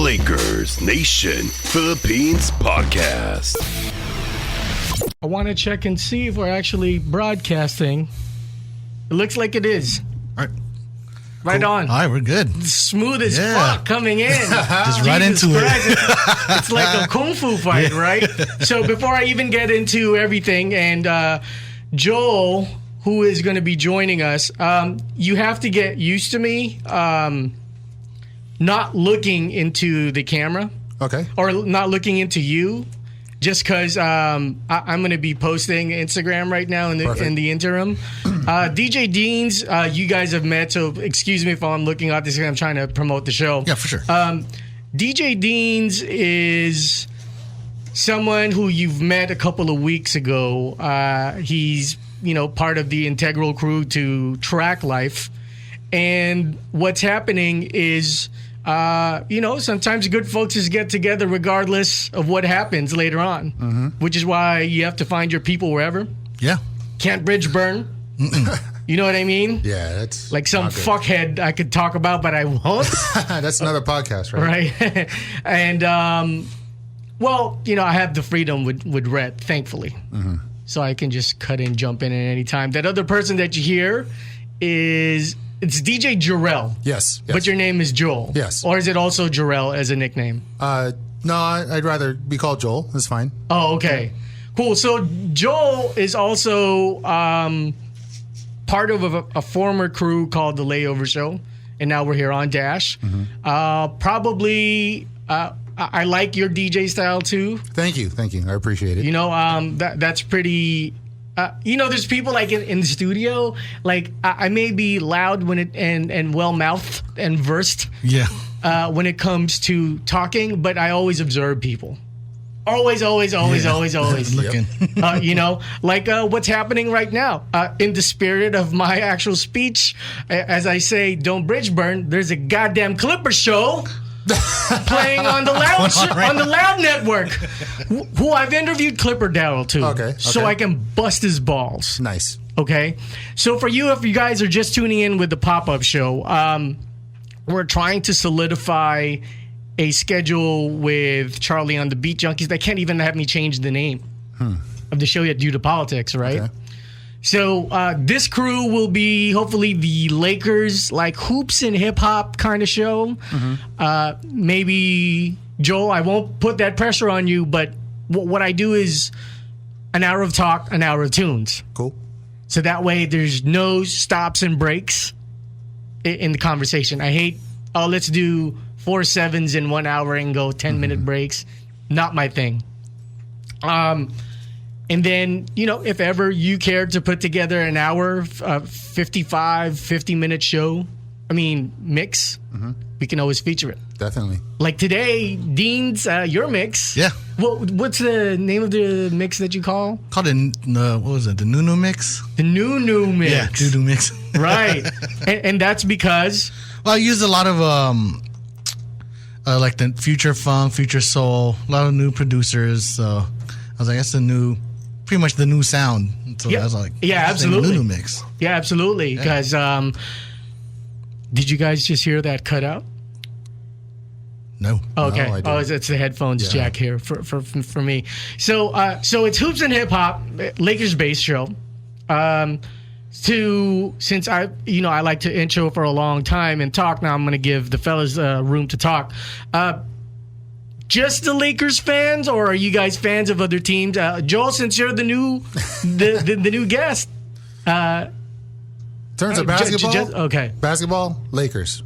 Lakers Nation Philippines Podcast. I want to check and see if we're actually broadcasting. It looks like it is. All right. Right Cool. on. All right, we're good. Smooth as fuck coming in. Just right into it. It's like a kung fu fight, right? So before I even get into everything, and Joel, who is going to be joining us, you have to get used to me not looking into the camera. Okay. Or not looking into you. Just because I'm going to be posting Instagram right now in the interim. DJ Deens, you guys have met, so excuse me if I'm looking at this. I'm trying to promote the show. Yeah, for sure. DJ Deens is someone who you've met a couple of weeks ago. He's part of the integral crew to Track Life, and what's happening is. Sometimes good folks just get together regardless of what happens later on, which is why you have to find your people wherever. Yeah. Can't bridge burn. You know what I mean? Yeah, that's like some fuckhead I could talk about, but I won't. That's another podcast, right? Right. And, I have the freedom with Rhett, thankfully. So I can just cut in, jump in at any time. That other person that you hear it's DJ Jorel. Yes. But your name is Joel. Yes. Or is it also Jorel as a nickname? No, I'd rather be called Joel. That's fine. Oh, okay. Cool. So Joel is also part of a former crew called The Layover Show. And now we're here on Dash. I like your DJ style too. Thank you. I appreciate it. That's pretty... there's people like in the studio, like I may be loud when it and well-mouthed and versed when it comes to talking, but I always observe people. Always. Looking. What's happening right now. In the spirit of my actual speech, as I say, don't bridge burn, there's a goddamn Clipper show playing on the Loud Network, who I've interviewed Clipper Darrell too. Okay. So I can bust his balls. Nice. Okay. So for you, if you guys are just tuning in with the pop-up show, we're trying to solidify a schedule with Charlie on the Beat Junkies. They can't even have me change the name of the show yet due to politics, right? Okay. So this crew will be hopefully the Lakers, like hoops and hip hop kind of show. Maybe Joel, I won't put that pressure on you, but what I do is an hour of talk, an hour of tunes. Cool. So that way there's no stops and breaks in the conversation. I hate, let's do 4 7s in 1 hour and go 10-minute breaks. Not my thing. And then, if ever you care to put together an hour, 50-minute show, mix, we can always feature it. Definitely. Like today, Deens, your mix. Yeah. What's the name of the mix that you call? Called it, what was it, the Nunu Mix? The Nunu Mix. Yeah, Nunu Mix. Right. and that's because? Well, I used a lot of, like the future funk, future soul, a lot of new producers. So I was like, that's pretty much the new sound. So I was like, absolutely. Nunu Mix. Yeah, absolutely. Because did you guys just hear that cut out? No. Okay. No, it's the headphones jack here for me. So it's Hoops and Hip Hop, Lakers based show. Since I like to intro for a long time and talk. Now I'm going to give the fellas room to talk. Just the Lakers fans, or are you guys fans of other teams? Joel, since you're the new guest. In terms of basketball, okay. Basketball, Lakers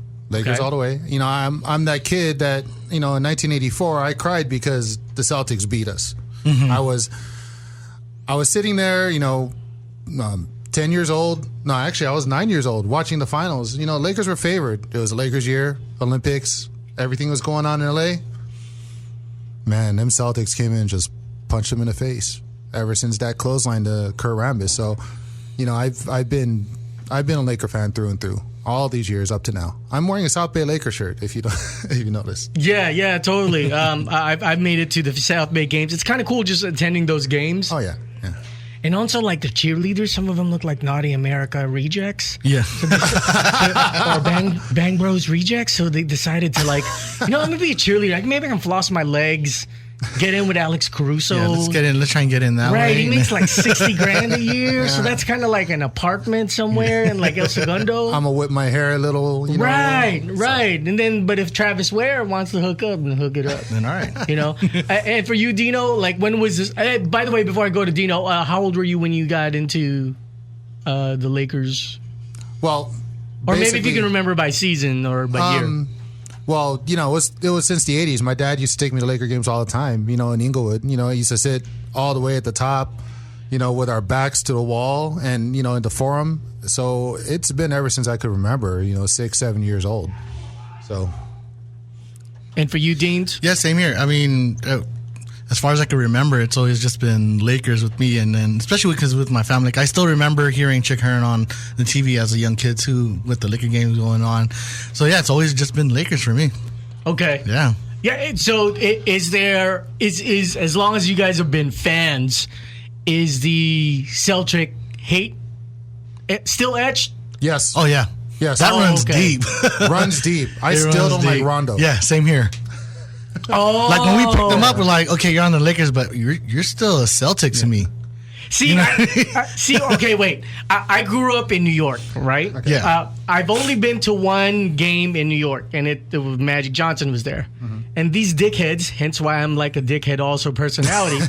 all the way. I'm that kid that in 1984 I cried because the Celtics beat us. I was sitting there, 10 years old. No, actually, I was 9 years old watching the finals. Lakers were favored. It was the Lakers' year, Olympics, everything was going on in LA. Man, them Celtics came in and just punched them in the face. Ever since that clothesline to Kurt Rambis. So, I've been a Laker fan through and through all these years up to now. I'm wearing a South Bay Laker shirt. If you notice. Yeah, totally. I've made it to the South Bay games. It's kind of cool just attending those games. Oh yeah. And also, like, the cheerleaders, some of them look like Naughty America rejects. Yeah. Or Bang Bros rejects. So they decided to, like, I'm going to be a cheerleader. Like, maybe I can floss my legs, get in with Alex Caruso. Yeah, let's get in. Let's try and get in that way. Right, he makes like $60,000 a year, so that's kind of like an apartment somewhere in like El Segundo. I'm gonna whip my hair a little, right. And then, but if Travis Ware wants to hook up, then hook it up. Then all right. And for you, Dino, like when was this? By the way, before I go to Dino, how old were you when you got into the Lakers? Well, or maybe if you can remember by season or by year. Well, it was since the 80s. My dad used to take me to Laker games all the time, in Inglewood. I used to sit all the way at the top, with our backs to the wall and, in the forum. So it's been ever since I could remember, 6, 7 years old. So. And for you, Deens? Yeah, same here. I mean, as far as I can remember, it's always just been Lakers with me, and then especially because with my family, like, I still remember hearing Chick Hearn on the TV as a young kid too, with the Laker games going on. So yeah, it's always just been Lakers for me. Okay. Yeah. Yeah. So is as long as you guys have been fans, is the Celtic hate still etched? Yes. Oh yeah. Yes. That runs deep. Runs deep. I still don't like Rondo. Yeah, same here. Oh, like when we picked them up, we're like, okay, you're on the Lakers, but you're still a Celtic to me. See, okay, wait. I grew up in New York, right? Okay. Yeah. I've only been to one game in New York, and it was Magic Johnson was there. Mm-hmm. And these dickheads, hence why I'm like a dickhead also personality,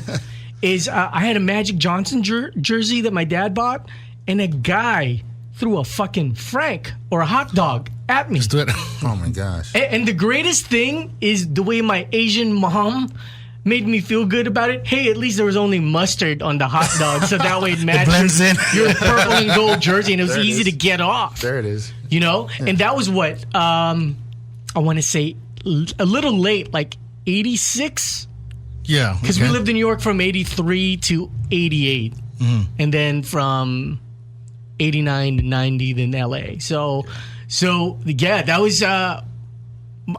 is I had a Magic Johnson jersey that my dad bought, and a guy threw a fucking Frank or a hot dog at me. Just do it. Oh my gosh. And the greatest thing is the way my Asian mom made me feel good about it. Hey, at least there was only mustard on the hot dog, so that way it matches blends in. your purple and gold jersey, and it was easy to get off. There it is. And that was what I want to say a little late, like 86. Yeah, because we lived in New York from 83 to 88, and then from 89 to 90 then LA. So yeah, that was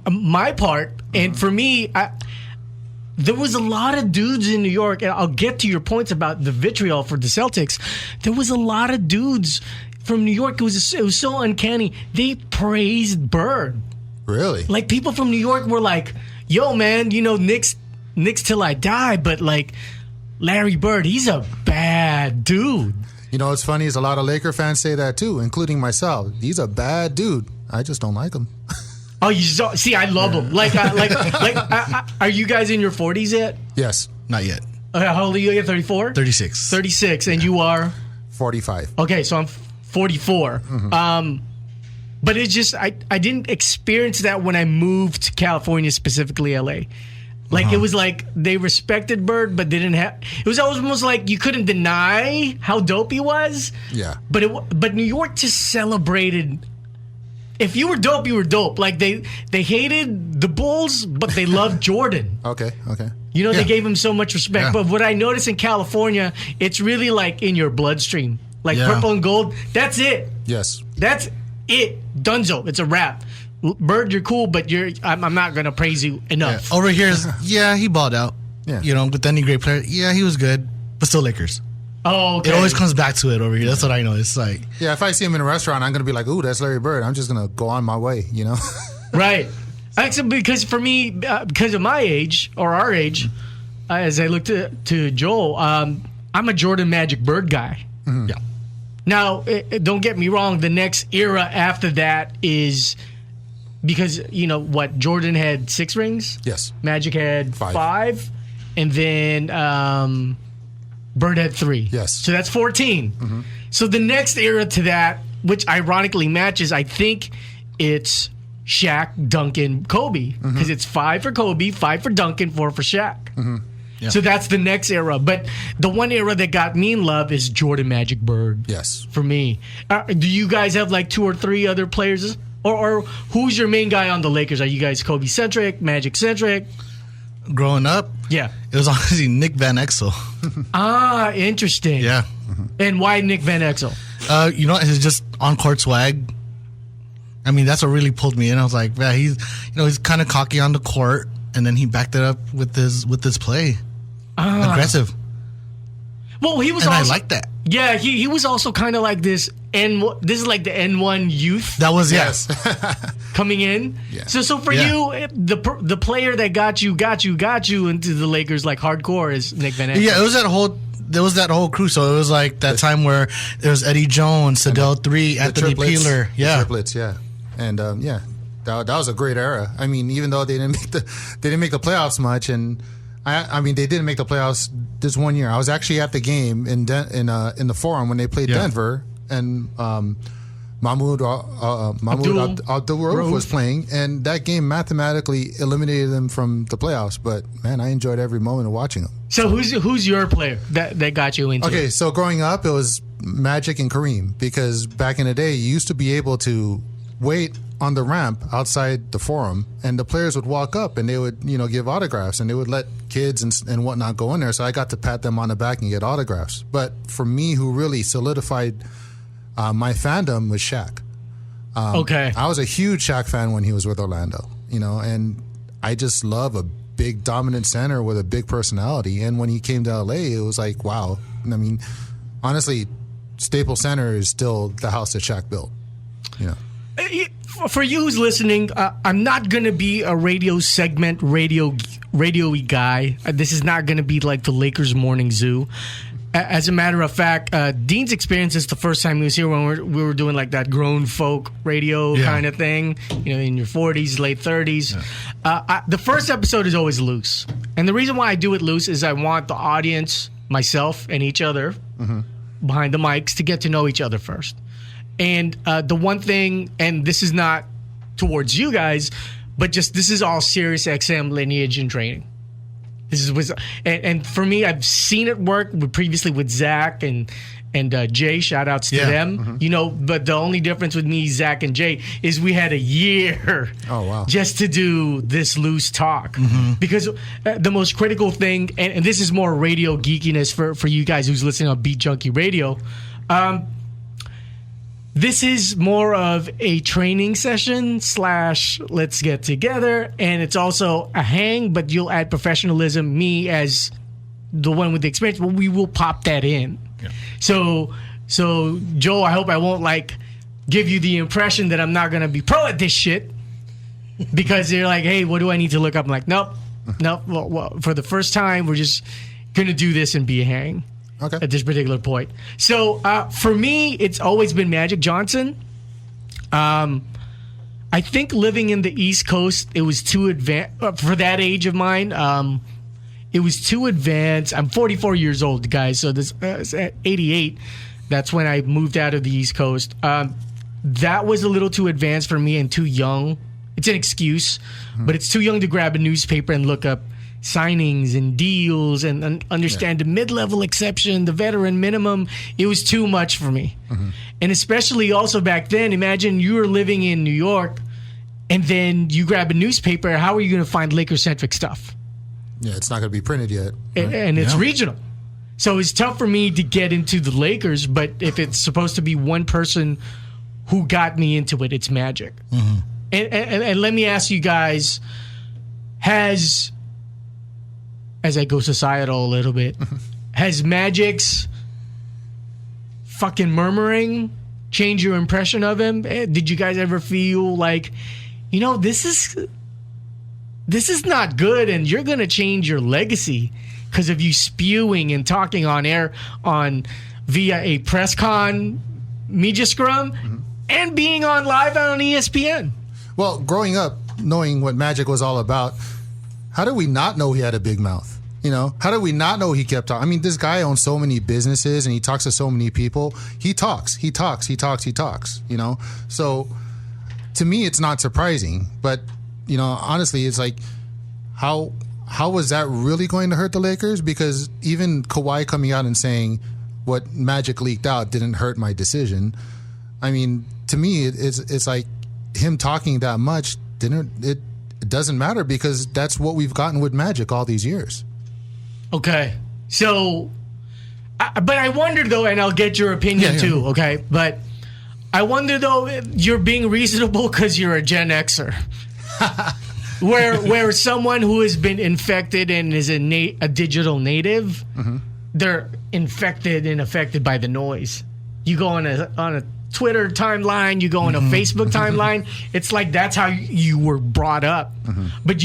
my part. And for me, there was a lot of dudes in New York, and I'll get to your points about the vitriol for the Celtics. There was a lot of dudes from New York. It was so uncanny. They praised Bird. Really? Like, people from New York were like, yo, man, Knicks till I die, but like Larry Bird, he's a bad dude. What's funny is a lot of Laker fans say that too, including myself. He's a bad dude. I just don't like him. Oh, see, I love him. Are you guys in your 40s yet? Yes. Not yet. How old are you? 34? 36. 36, and you are? 45. Okay, so I'm 44. Mm-hmm. But it's just, I didn't experience that when I moved to California, specifically LA. Like, it was like they respected Bird, but they didn't have. It was almost like you couldn't deny how dope he was. Yeah. But New York just celebrated. If you were dope, you were dope. Like, they hated the Bulls, but they loved Jordan. Okay. They gave him so much respect. Yeah. But what I noticed in California, it's really like in your bloodstream. Like purple and gold. That's it. Yes. That's it. Dunzo. It's a wrap. Bird, you're cool, but I'm not gonna praise you enough. Yeah. Over here is he balled out. Yeah. With any great player, he was good, but still Lakers. Oh, okay. It always comes back to it over here. That's what I know. It's like, yeah, if I see him in a restaurant, I'm gonna be like, ooh, that's Larry Bird. I'm just gonna go on my way, Right. Actually, because for me, because of my age or our age, as I look to Joel, I'm a Jordan Magic Bird guy. Mm-hmm. Yeah. Now, don't get me wrong. The next era after that is because Jordan had 6 rings. Yes. Magic had 5, and then Bird had 3. Yes. So that's 14. Mm-hmm. So the next era to that, which ironically matches, I think it's Shaq, Duncan, Kobe, because it's 5 for Kobe, 5 for Duncan, 4 for Shaq. Mm-hmm. Yeah. So that's the next era. But the one era that got me in love is Jordan Magic Bird. Yes. For me. Do you guys have like 2 or 3 other players? Or who's your main guy on the Lakers? Are you guys Kobe-centric, Magic-centric? Growing up, it was honestly Nick Van Exel. Interesting. Yeah. And why Nick Van Exel? His just on-court swag. I mean, that's what really pulled me in. I was like, man, he's kind of cocky on the court, and then he backed it up with his play. Aggressive. Well, he was and also, I like that. Yeah, he was also kind of like this. This is like the N1 youth. That was Yes. Coming in. Yeah. So for you, the player that got you into the Lakers like hardcore is Nick Van Exel. Yeah, there was that whole crew. So it was like that time where there was Eddie Jones, Sadell 3, Anthony Peeler. The triplets, yeah. And that was a great era. I mean, even though they didn't make the playoffs much, and I mean they didn't make the playoffs this one year. I was actually at the game in the Forum when they played Denver, and Mahmoud Abdul-Rauf was playing, and that game mathematically eliminated them from the playoffs. But man, I enjoyed every moment of watching them. So who's your player that got you into it? Okay, so growing up, it was Magic and Kareem, because back in the day, you used to be able to wait on the ramp outside the Forum, and the players would walk up and they would, give autographs, and they would let kids and whatnot go in there. So I got to pat them on the back and get autographs. But for me, who really solidified my fandom was Shaq. Okay. I was a huge Shaq fan when he was with Orlando, and I just love a big dominant center with a big personality. And when he came to LA, it was like, wow. I mean, honestly, Staples Center is still the house that Shaq built. For you who's listening, I'm not going to be a radio segment, radio-y guy. This is not going to be like the Lakers Morning Zoo. As a matter of fact, Deens experienced this the first time he was here when we were doing like that grown folk radio kind of thing, in your 40s, late 30s. Yeah. The first episode is always loose. And the reason why I do it loose is I want the audience, myself, and each other behind the mics to get to know each other first. And the one thing, and this is not towards you guys, but just this is all Sirius XM lineage and training. And for me, I've seen it work previously with Zach and Jay. Shout outs to them. But the only difference with me, Zach and Jay, is we had a year just to do this loose talk. Because the most critical thing, and this is more radio geekiness for you guys who's listening on Beat Junkie Radio, this is more of a training session / let's get together, and it's also a hang, but you'll add professionalism. Me as the one with the experience, well, we will pop that in. Yeah. So Joe, I hope I won't give you the impression that I'm not going to be pro at this shit, because they're like, hey, what do I need to look up? I'm like, nope. Well, for the first time, we're just going to do this and be a hang. Okay. At this particular point. So for me, it's always been Magic Johnson. I think living in the East Coast, it was too advanced for that age of mine. It was too advanced. I'm 44 years old, guys. So this at 88. That's when I moved out of the East Coast. That was a little too advanced for me and too young. It's an excuse, but it's too young to grab a newspaper and look up signings and deals and understand the mid-level exception, the veteran minimum. It was too much for me. And especially also back then, imagine you were living in New York and then you grab a newspaper. How are you going to find Laker-centric stuff? Yeah, it's not going to be printed yet. Right? And it's regional. So it's tough for me to get into the Lakers, but if it's supposed to be one person who got me into it, it's Magic. And let me ask you guys, as I go societal a little bit, has Magic's fucking murmuring changed your impression of him? Did you guys ever feel like, this is not good and you're going to change your legacy because of you spewing and talking on air via a press con media scrum and being on live on ESPN? Well, growing up, knowing what Magic was all about, how did we not know he had a big mouth? How did we not know he kept talking? I mean, this guy owns so many businesses and he talks to so many people. He talks. So to me, it's not surprising. But, honestly, it's like, how was that really going to hurt the Lakers? Because even Kawhi coming out and saying what Magic leaked out didn't hurt my decision. I mean, to me, it's like him talking that much it doesn't matter, because that's what we've gotten with Magic all these years. Okay. So, but I wonder though, and I'll get your opinion too, okay? But I wonder though, you're being reasonable because you're a Gen Xer. where someone who has been infected and is a digital native, they're infected and affected by the noise. You go on a Twitter timeline, you go on a Facebook timeline. It's like that's how you were brought up. But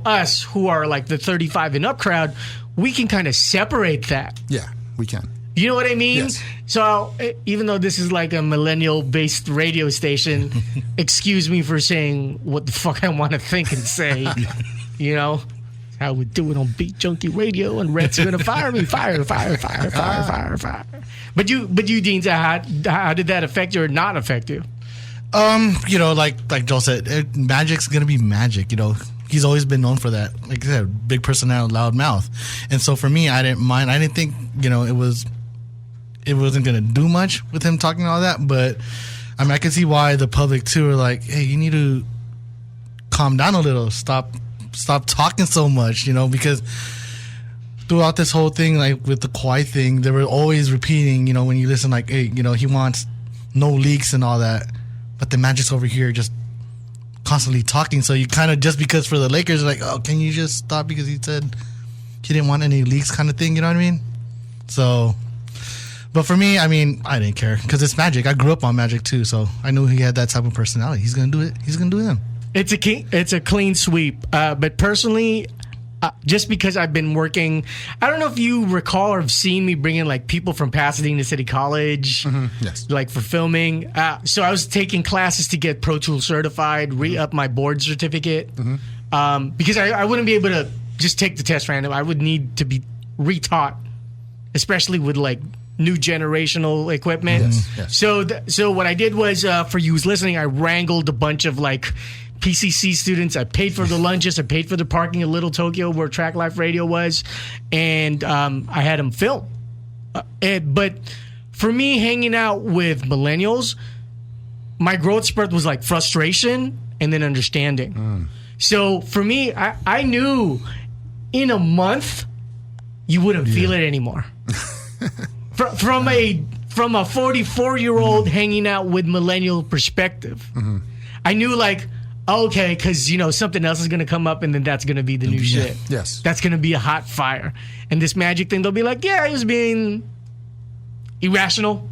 us who are like the 35 and up crowd, we can kind of separate that. Yeah, we can. You know what I mean? Yes. So even though this is like a millennial-based radio station, excuse me for saying what the fuck I want to think and say. You know? How we do it on Beat Junkie Radio, and Red's gonna fire me. Fire. But you, Deens, how did that affect you or not affect you? You know, like Joel said, Magic's gonna be Magic. You know, he's always been known for that. Like I said, big personality, loud mouth. And so for me, I didn't mind. I didn't think, you know, it wasn't gonna do much with him talking all that. But I mean, I can see why the public too are like, hey, you need to calm down a little. Stop talking so much, you know, because throughout this whole thing, like with the quiet thing, they were always repeating, you know, when you listen, like, hey, you know, he wants no leaks and all that, but the Magic's over here just constantly talking. So you kind of, just because for the Lakers, like, oh, can you just stop because he said he didn't want any leaks kind of thing, you know what I mean? So, but for me, I mean, I didn't care because it's Magic. I grew up on Magic too, so I knew he had that type of personality. He's gonna do it. He's gonna do him. It's a clean sweep. But personally, just because I've been working, I don't know if you recall or have seen me bringing like people from Pasadena City College, Yes, like for filming. So I was taking classes to get Pro Tools certified, re-up my board certificate, because I wouldn't be able to just take the test random. I would need to be retaught, especially with like new generational equipment. Yes. So what I did was, for you who's listening, I wrangled a bunch of like PCC students. I paid for the lunches. I paid for the parking at Little Tokyo where Track Life Radio was, and I had them film. But for me, hanging out with millennials, my growth spurt was like frustration and then understanding. So for me, I knew in a month you wouldn't feel it anymore. From a 44-year-old hanging out with millennial perspective, I knew like, okay, because you know something else is gonna come up, and then that's gonna be the new shit. Yes, that's gonna be a hot fire. And this Magic thing, they'll be like, yeah, he was being irrational.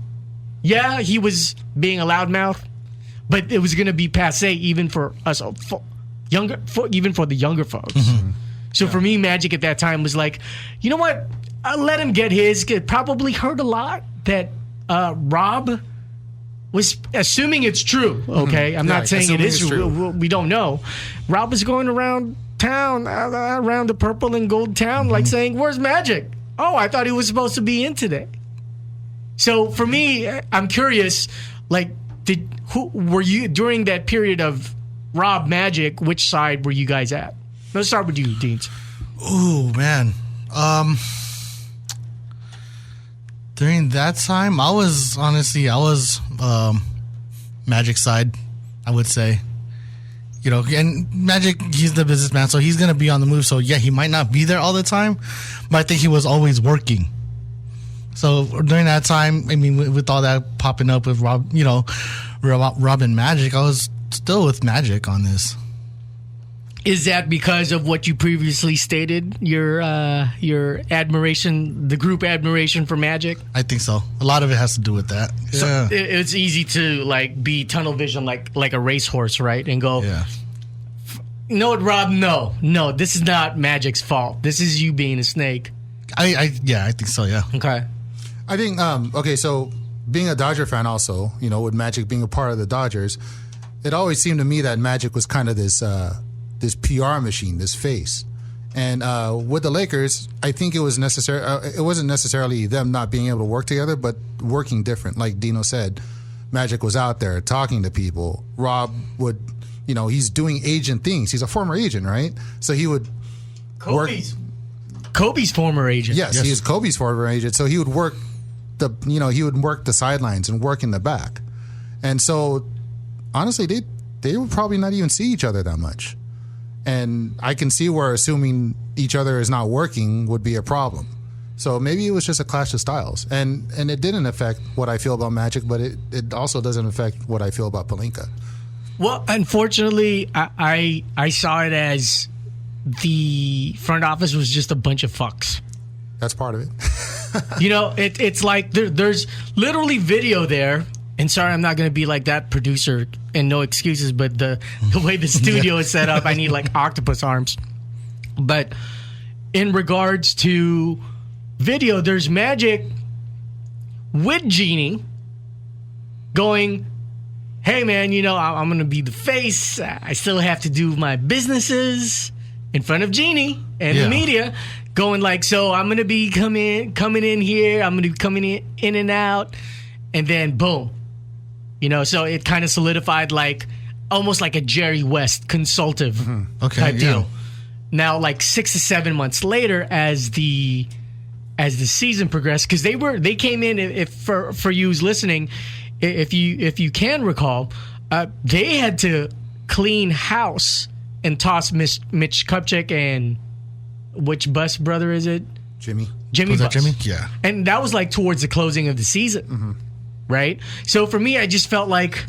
Yeah, he was being a loudmouth, but it was gonna be passe even for us even for the younger folks. So for me, Magic at that time was like, you know what? I'll let him get his. It probably heard a lot that Rob was, assuming it's true, okay? I'm not saying it is true. We don't know. Rob was going around town, around the purple and gold town, like saying, where's Magic? Oh, I thought he was supposed to be in today. So for me, I'm curious, like, who were you, during that period of Rob Magic, which side were you guys at? Let's start with you, Deens. Oh, man. During that time, I was Magic side, I would say. You know, and Magic, he's the businessman, so he's going to be on the move. So, yeah, he might not be there all the time, but I think he was always working. So, during that time, I mean, with all that popping up with Rob, you know, Rob and Magic, I was still with Magic on this. Is that because of what you previously stated, your admiration, the group admiration for Magic? I think so. A lot of it has to do with that. So yeah. It's easy to like be tunnel vision like a racehorse, right? And go, yeah. You know what, Rob? No, this is not Magic's fault. This is you being a snake. I think so, yeah. Okay. I think, okay, so being a Dodger fan also, you know, with Magic being a part of the Dodgers, it always seemed to me that Magic was kind of this PR machine, this face. And with the Lakers, I think it was necessary. It wasn't necessarily them not being able to work together, but working different. Like Dino said, Magic was out there talking to people. Rob would, you know, he's doing agent things. He's a former agent, right? So he would Kobe's former agent. Yes, he is Kobe's former agent. So he would work the sidelines and work in the back. And so honestly, they would probably not even see each other that much. And I can see where assuming each other is not working would be a problem. So maybe it was just a clash of styles. And it didn't affect what I feel about Magic, but it also doesn't affect what I feel about Pelinka. Well, unfortunately, I saw it as the front office was just a bunch of fucks. That's part of it. It's like there's literally video there. And sorry, I'm not going to be like that producer, and no excuses, but the way the studio is set up, I need like octopus arms. But in regards to video, there's Magic with Genie going, hey man, I'm going to be the face. I still have to do my businesses in front of Genie and the media, going like, so I'm going to be coming in here. I'm going to be coming in and out. And then boom. So it kind of solidified like almost like a Jerry West consultative type deal. Now, like 6 to 7 months later, as the season progressed, because they came in, if for you who's listening, if you can recall, they had to clean house and toss Mitch Kupchak and which Bus brother is it? Jimmy Bus. That Jimmy? Yeah. And that was like towards the closing of the season. Right? So for me, I just felt like,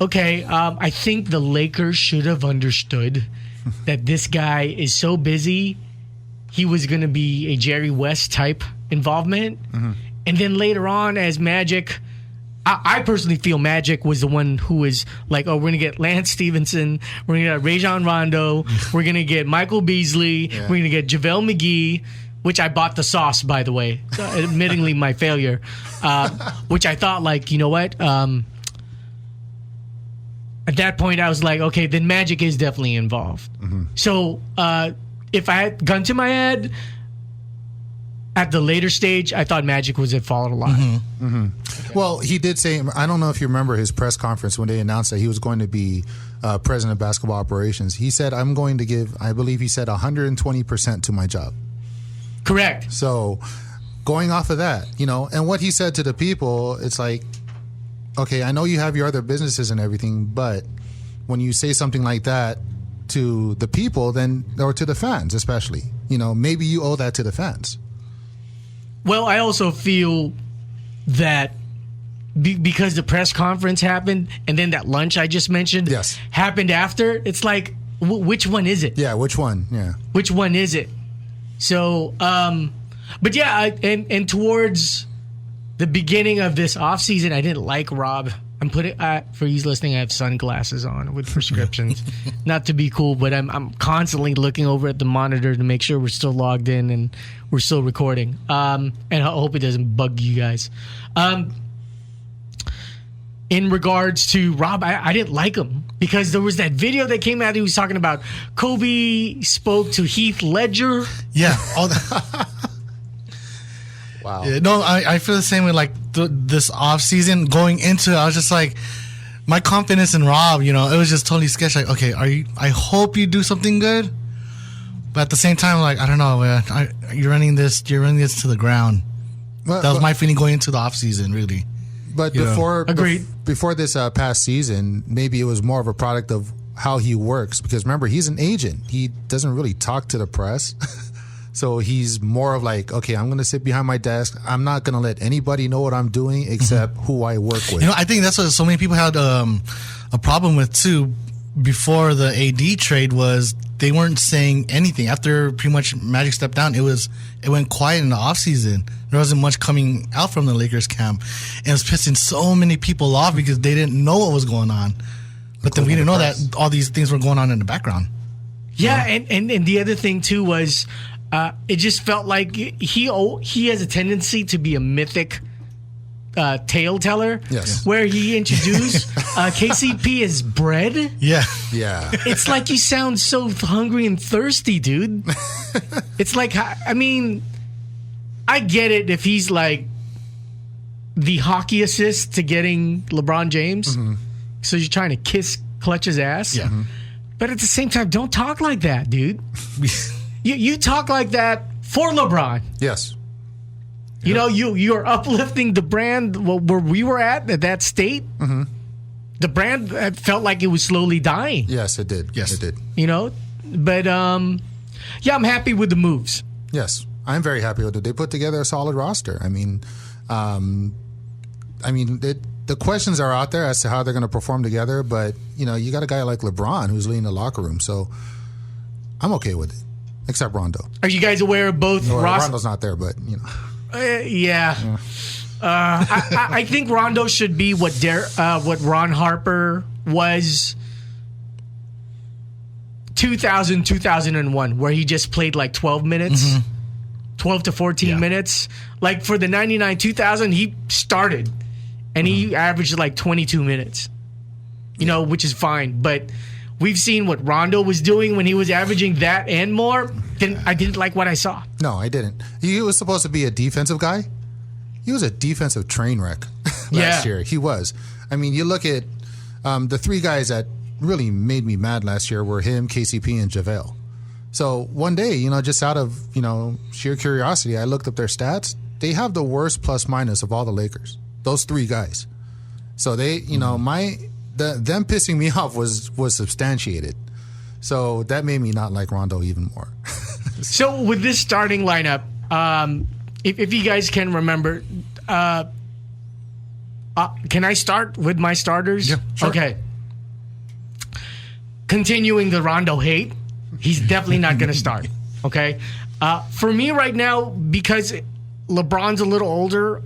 okay, I think the Lakers should have understood that this guy is so busy, he was going to be a Jerry West type involvement. And then later on, as Magic, I personally feel Magic was the one who was like, oh, we're going to get Lance Stevenson, we're going to get Rajon Rondo, we're going to get Michael Beasley, we're going to get JaVale McGee, which I bought the sauce, by the way, admittingly my failure, which I thought, like, you know what? At that point, I was like, okay, then Magic is definitely involved. So if I had gun to my head, at the later stage, I thought Magic was at fault a lot. Well, he did say, I don't know if you remember his press conference when they announced that he was going to be president of basketball operations. He said, I'm going to give, I believe he said 120% to my job. Correct. So going off of that, and what he said to the people, it's like, okay, I know you have your other businesses and everything, but when you say something like that to the people, then, or to the fans especially, maybe you owe that to the fans. Well, I also feel that because the press conference happened and then that lunch I just mentioned happened after, it's like, which one is it? Yeah, which one? Yeah. Which one is it? So, but yeah, and towards the beginning of this offseason, I didn't like Rob. I'm putting, for you listening, I have sunglasses on with prescriptions. Not to be cool, but I'm constantly looking over at the monitor to make sure we're still logged in and we're still recording. And I hope it doesn't bug you guys. In regards to Rob, I didn't like him because there was that video that came out. He was talking about Kobe spoke to Heath Ledger. Yeah, all that. Wow. Yeah, no, I feel the same way. Like this off season going into it, I was just like, my confidence in Rob, it was just totally sketchy. Like, okay, I hope you do something good, but at the same time, like, I don't know, man. You're running this to the ground. That was my feeling going into the off season, really. But before this past season, maybe it was more of a product of how he works. Because remember, he's an agent. He doesn't really talk to the press. So he's more of like, okay, I'm going to sit behind my desk. I'm not going to let anybody know what I'm doing except who I work with. I think that's what so many people had a problem with too before the AD trade was they weren't saying anything. After pretty much Magic stepped down, it went quiet in the offseason. There wasn't much coming out from the Lakers camp. And it was pissing so many people off because they didn't know what was going on. But then we didn't know that all these things were going on in the background. Yeah, and the other thing too was it just felt like he has a tendency to be a mythic tale teller. Yes. Where he introduced KCP as bread. Yeah. Yeah. It's like you sound so hungry and thirsty, dude. It's like, I mean, I get it if he's like the hockey assist to getting LeBron James. So you're trying to kiss Clutch's ass. Yeah. But at the same time, don't talk like that, dude. You talk like that for LeBron. Yes. You're uplifting the brand where we were at that state. The brand felt like it was slowly dying. Yes, it did. Yes, it did. But yeah, I'm happy with the moves. Yes, I'm very happy with it. They put together a solid roster. I mean, the questions are out there as to how they're going to perform together. But you got a guy like LeBron who's leading the locker room, so I'm okay with it. except Rondo. Are you guys aware of both? Well, Rondo's not there, but you know. Yeah. I think Rondo should be what Ron Harper was 2000-2001, where he just played like 12 minutes, 12 to 14 minutes. Like for the 99-2000, he started and he averaged like 22 minutes, which is fine. But we've seen what Rondo was doing when he was averaging that and more. Then I didn't like what I saw. No, I didn't. He was supposed to be a defensive guy. He was a defensive train wreck last year. He was. I mean, you look at the three guys that really made me mad last year were him, KCP, and JaVale. So one day, just out of, sheer curiosity, I looked up their stats. They have the worst plus minus of all the Lakers. Those three guys. So they, them pissing me off was substantiated. So that made me not like Rondo even more. So with this starting lineup, if you guys can remember, can I start with my starters? Yeah, sure. Okay. Continuing the Rondo hate, he's definitely not going to start. Okay. For me right now, because LeBron's a little older,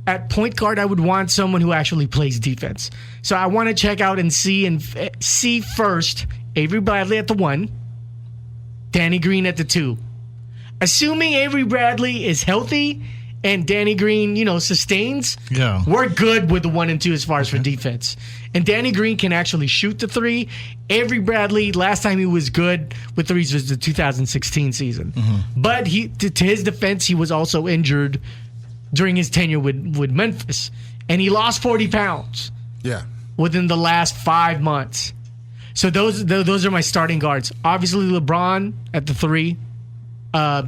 at point guard, I would want someone who actually plays defense. So I want to check out and see first Avery Bradley at the 1, Danny Green at the 2. Assuming Avery Bradley is healthy and Danny Green, sustains, we're good with the 1 and 2 as far as for defense. And Danny Green can actually shoot the 3. Avery Bradley, last time he was good with threes was the 2016 season. But to his defense, he was also injured during his tenure with Memphis. And he lost 40 pounds within the last 5 months. So those are my starting guards. Obviously, LeBron at the 3. AD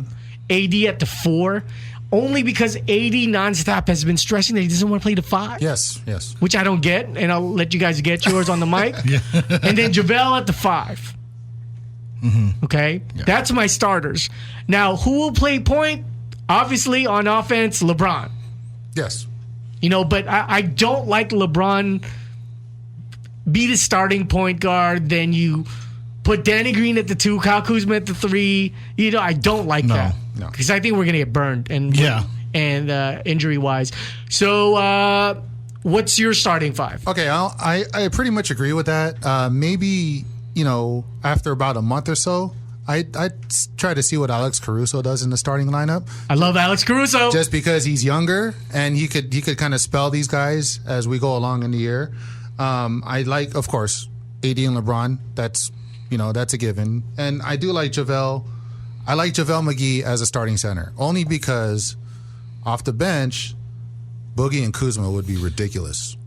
at the 4, only because AD nonstop has been stressing that he doesn't want to play the 5. Yes. Which I don't get, and I'll let you guys get yours on the mic. And then JaVale at the 5. Okay? Yeah. That's my starters. Now, who will play point? Obviously, on offense, LeBron. Yes. But I don't like LeBron be the starting point guard, then you put Danny Green at the 2, Kyle Kuzma at the 3. I don't like that. No. Because I think we're going to get burned and injury-wise. So what's your starting 5? Okay, I pretty much agree with that. Maybe, after about a month or so, I'd try to see what Alex Caruso does in the starting lineup. I love Alex Caruso. Just because he's younger and he could kind of spell these guys as we go along in the year. I like, of course, AD and LeBron. That's a given. And I do like JaVale. I like JaVale McGee as a starting center, only because off the bench, Boogie and Kuzma would be ridiculous,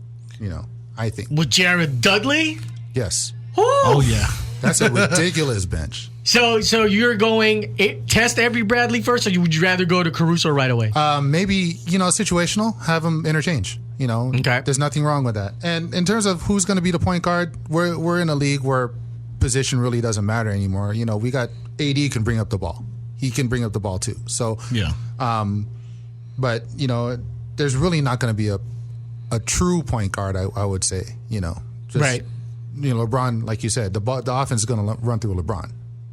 I think. With Jared Dudley? Yes. Ooh. Oh, yeah. That's a ridiculous bench. So you're going test Avery Bradley first, or would you rather go to Caruso right away? Maybe, situational, have them interchange. Okay. There's nothing wrong with that. And in terms of who's going to be the point guard, we're in a league where position really doesn't matter anymore. We got AD can bring up the ball. He can bring up the ball too. So but there's really not going to be a true point guard. I would say. Just, right. LeBron, like you said, the offense is going to run through LeBron.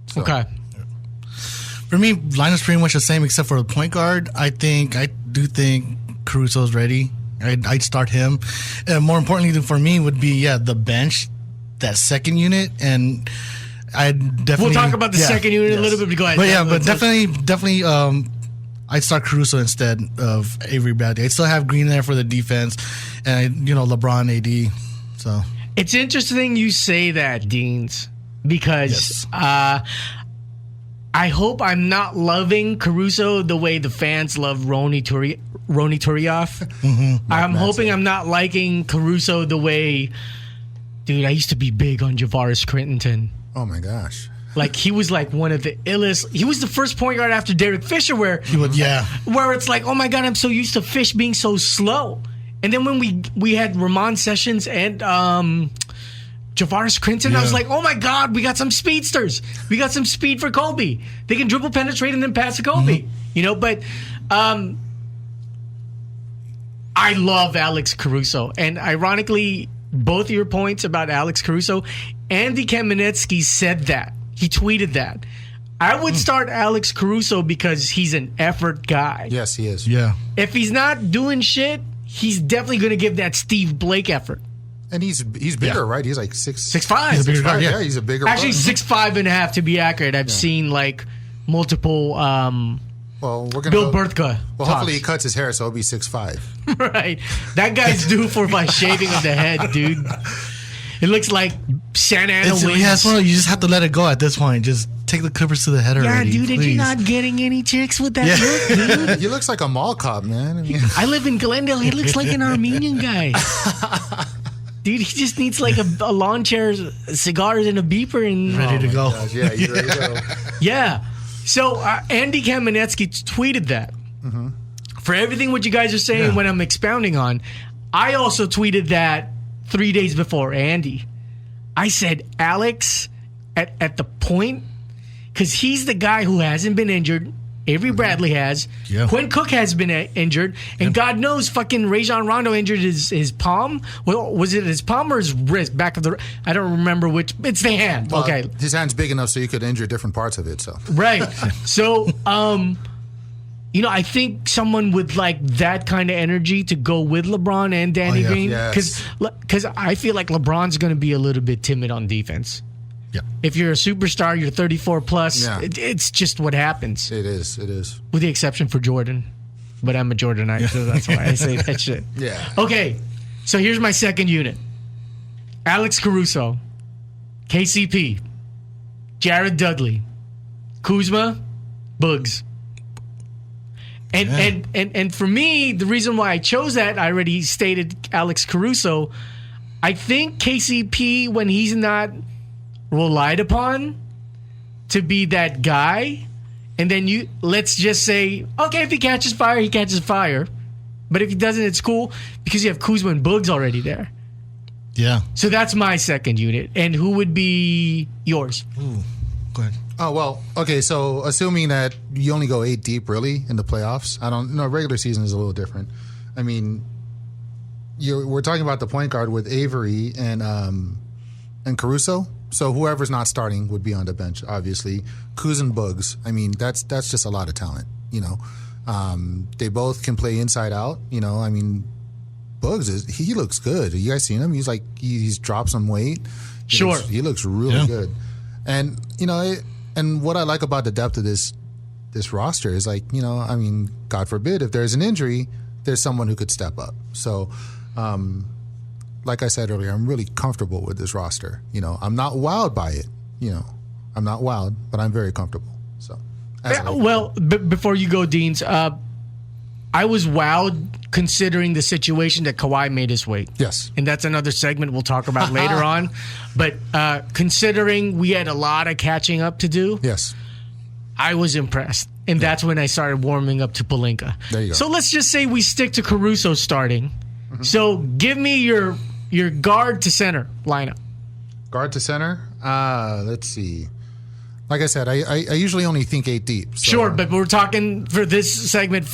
So. Okay. For me, lineup's pretty much the same except for the point guard. I do think Caruso's ready. I'd start him. And more importantly for me would be the bench, that second unit, and I definitely. We'll talk about the second unit a little bit. But go ahead. But definitely. I'd start Caruso instead of Avery Bradley. I'd still have Green there for the defense, and LeBron, AD. So it's interesting you say that, Deens, because I hope I'm not loving Caruso the way the fans love Ronny Turiaf. I'm hoping I'm not liking Caruso the way. Dude, I used to be big on Javaris Crittenton. Oh, my gosh. Like, he was like one of the illest. He was the first point guard after Derek Fisher where it's like, oh, my God, I'm so used to Fish being so slow. And then when we had Ramon Sessions and Javaris Crittenton, I was like, oh, my God, we got some speedsters. We got some speed for Kobe. They can dribble, penetrate, and then pass to Kobe. But I love Alex Caruso. And ironically, both of your points about Alex Caruso, Andy Kamenetsky said that. He tweeted that. I would start Alex Caruso because he's an effort guy. Yes, he is. Yeah. If he's not doing shit, he's definitely going to give that Steve Blake effort. And he's bigger, right? He's like 6'5". He's a bigger guy, Yeah, he's a bigger. Actually, buck. 6'5.5" to be accurate. I've seen like multiple Well, we're gonna Bill go, Berthka. Well, hopefully he cuts his hair, so he'll be 6'5". Right. That guy's due for my shaving of the head, dude. It looks like Santa Ana wings. Yeah, it's one of, you just have to let it go at this point. Just take the Clippers to the head already. Yeah, dude, and please. you're not getting any chicks with that look, dude. He looks like a mall cop, man. I mean, I live in Glendale. He looks like an Armenian guy. Dude, he just needs like a lawn chair, cigars, and a beeper, and Ready to go. gosh, yeah, he's ready to go. yeah. So Andy Kamenetsky tweeted that. For everything what you guys are saying when I'm expounding on, I also tweeted that 3 days before Andy. I said, Alex, at the point, because he's the guy who hasn't been injured. Avery Bradley has. Yeah. Quinn Cook has been injured. And God knows fucking Rajon Rondo injured his palm. Well, was it his palm or his wrist? Back of the... I don't remember which... It's the hand. Well, okay. His hand's big enough so you could injure different parts of it, so. Right. So, I think someone with like that kind of energy to go with LeBron and Danny Green, Yes. because I feel like LeBron's going to be a little bit timid on defense. Yeah. If you're a superstar, you're 34 plus. Yeah. It's just what happens. It is. With the exception for Jordan, but I'm a Jordanite, so that's why I say that shit. Yeah. Okay, so here's my second unit: Alex Caruso, KCP, Jared Dudley, Kuzma, Buggs. And for me, the reason why I chose that, I already stated Alex Caruso. I think KCP, when he's not relied upon to be that guy, and then let's just say, okay, if he catches fire, he catches fire. But if he doesn't, it's cool because you have Kuzma and Buggs already there. Yeah. So that's my second unit. And who would be yours? Ooh, go ahead. Oh, well, okay, so assuming that you only go 8 deep, really, in the playoffs, regular season is a little different. I mean, we're talking about the point guard with Avery and Caruso, so whoever's not starting would be on the bench, obviously. Kuz and Buggs, I mean, that's just a lot of talent, They both can play inside out, I mean, Buggs, he looks good. You guys seen him? He's like, he's dropped some weight. He looks really good. And, and what I like about the depth of this roster is like, I mean, God forbid, if there's an injury, there's someone who could step up. So, like I said earlier, I'm really comfortable with this roster. I'm not wowed by it. I'm not wowed, but I'm very comfortable. So, before you go, Deens, I was wowed considering the situation that Kawhi made us wait. Yes. And that's another segment we'll talk about later on. But considering we had a lot of catching up to do, yes, I was impressed. And that's when I started warming up to Pelinka. There you go. So let's just say we stick to Caruso starting. Mm-hmm. So give me your guard to center lineup. Guard to center? Let's see. Like I said, I usually only think 8 deep. So. Sure, but we're talking for this segment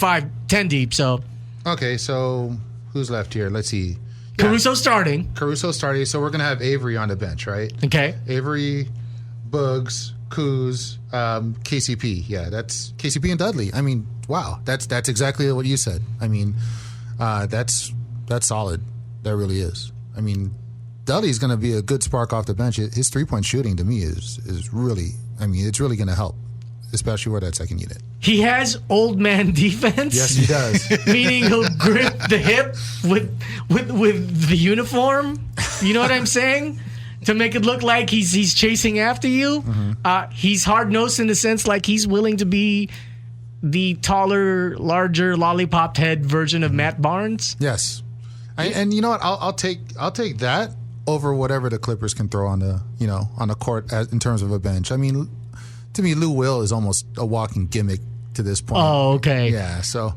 10 deep, so... Okay, so who's left here? Let's see. Caruso starting. So we're going to have Avery on the bench, right? Okay. Avery, Buggs, Kuz, KCP. Yeah, that's KCP and Dudley. I mean, wow. That's exactly what you said. I mean, that's solid. That really is. I mean, Dudley's going to be a good spark off the bench. His 3-point shooting to me is really, I mean, it's really going to help, especially for that second unit. He has old man defense. Yes, he does. Meaning he'll grip the hip with the uniform. You know what I'm saying? To make it look like he's chasing after you. Mm-hmm. He's hard nosed in the sense like he's willing to be the taller, larger, lollipop head version of Matt Barnes. Yes, and you know what? I'll take that over whatever the Clippers can throw on the court in terms of a bench. I mean, to me, Lou Will is almost a walking gimmick to this point. Oh, okay. Yeah, so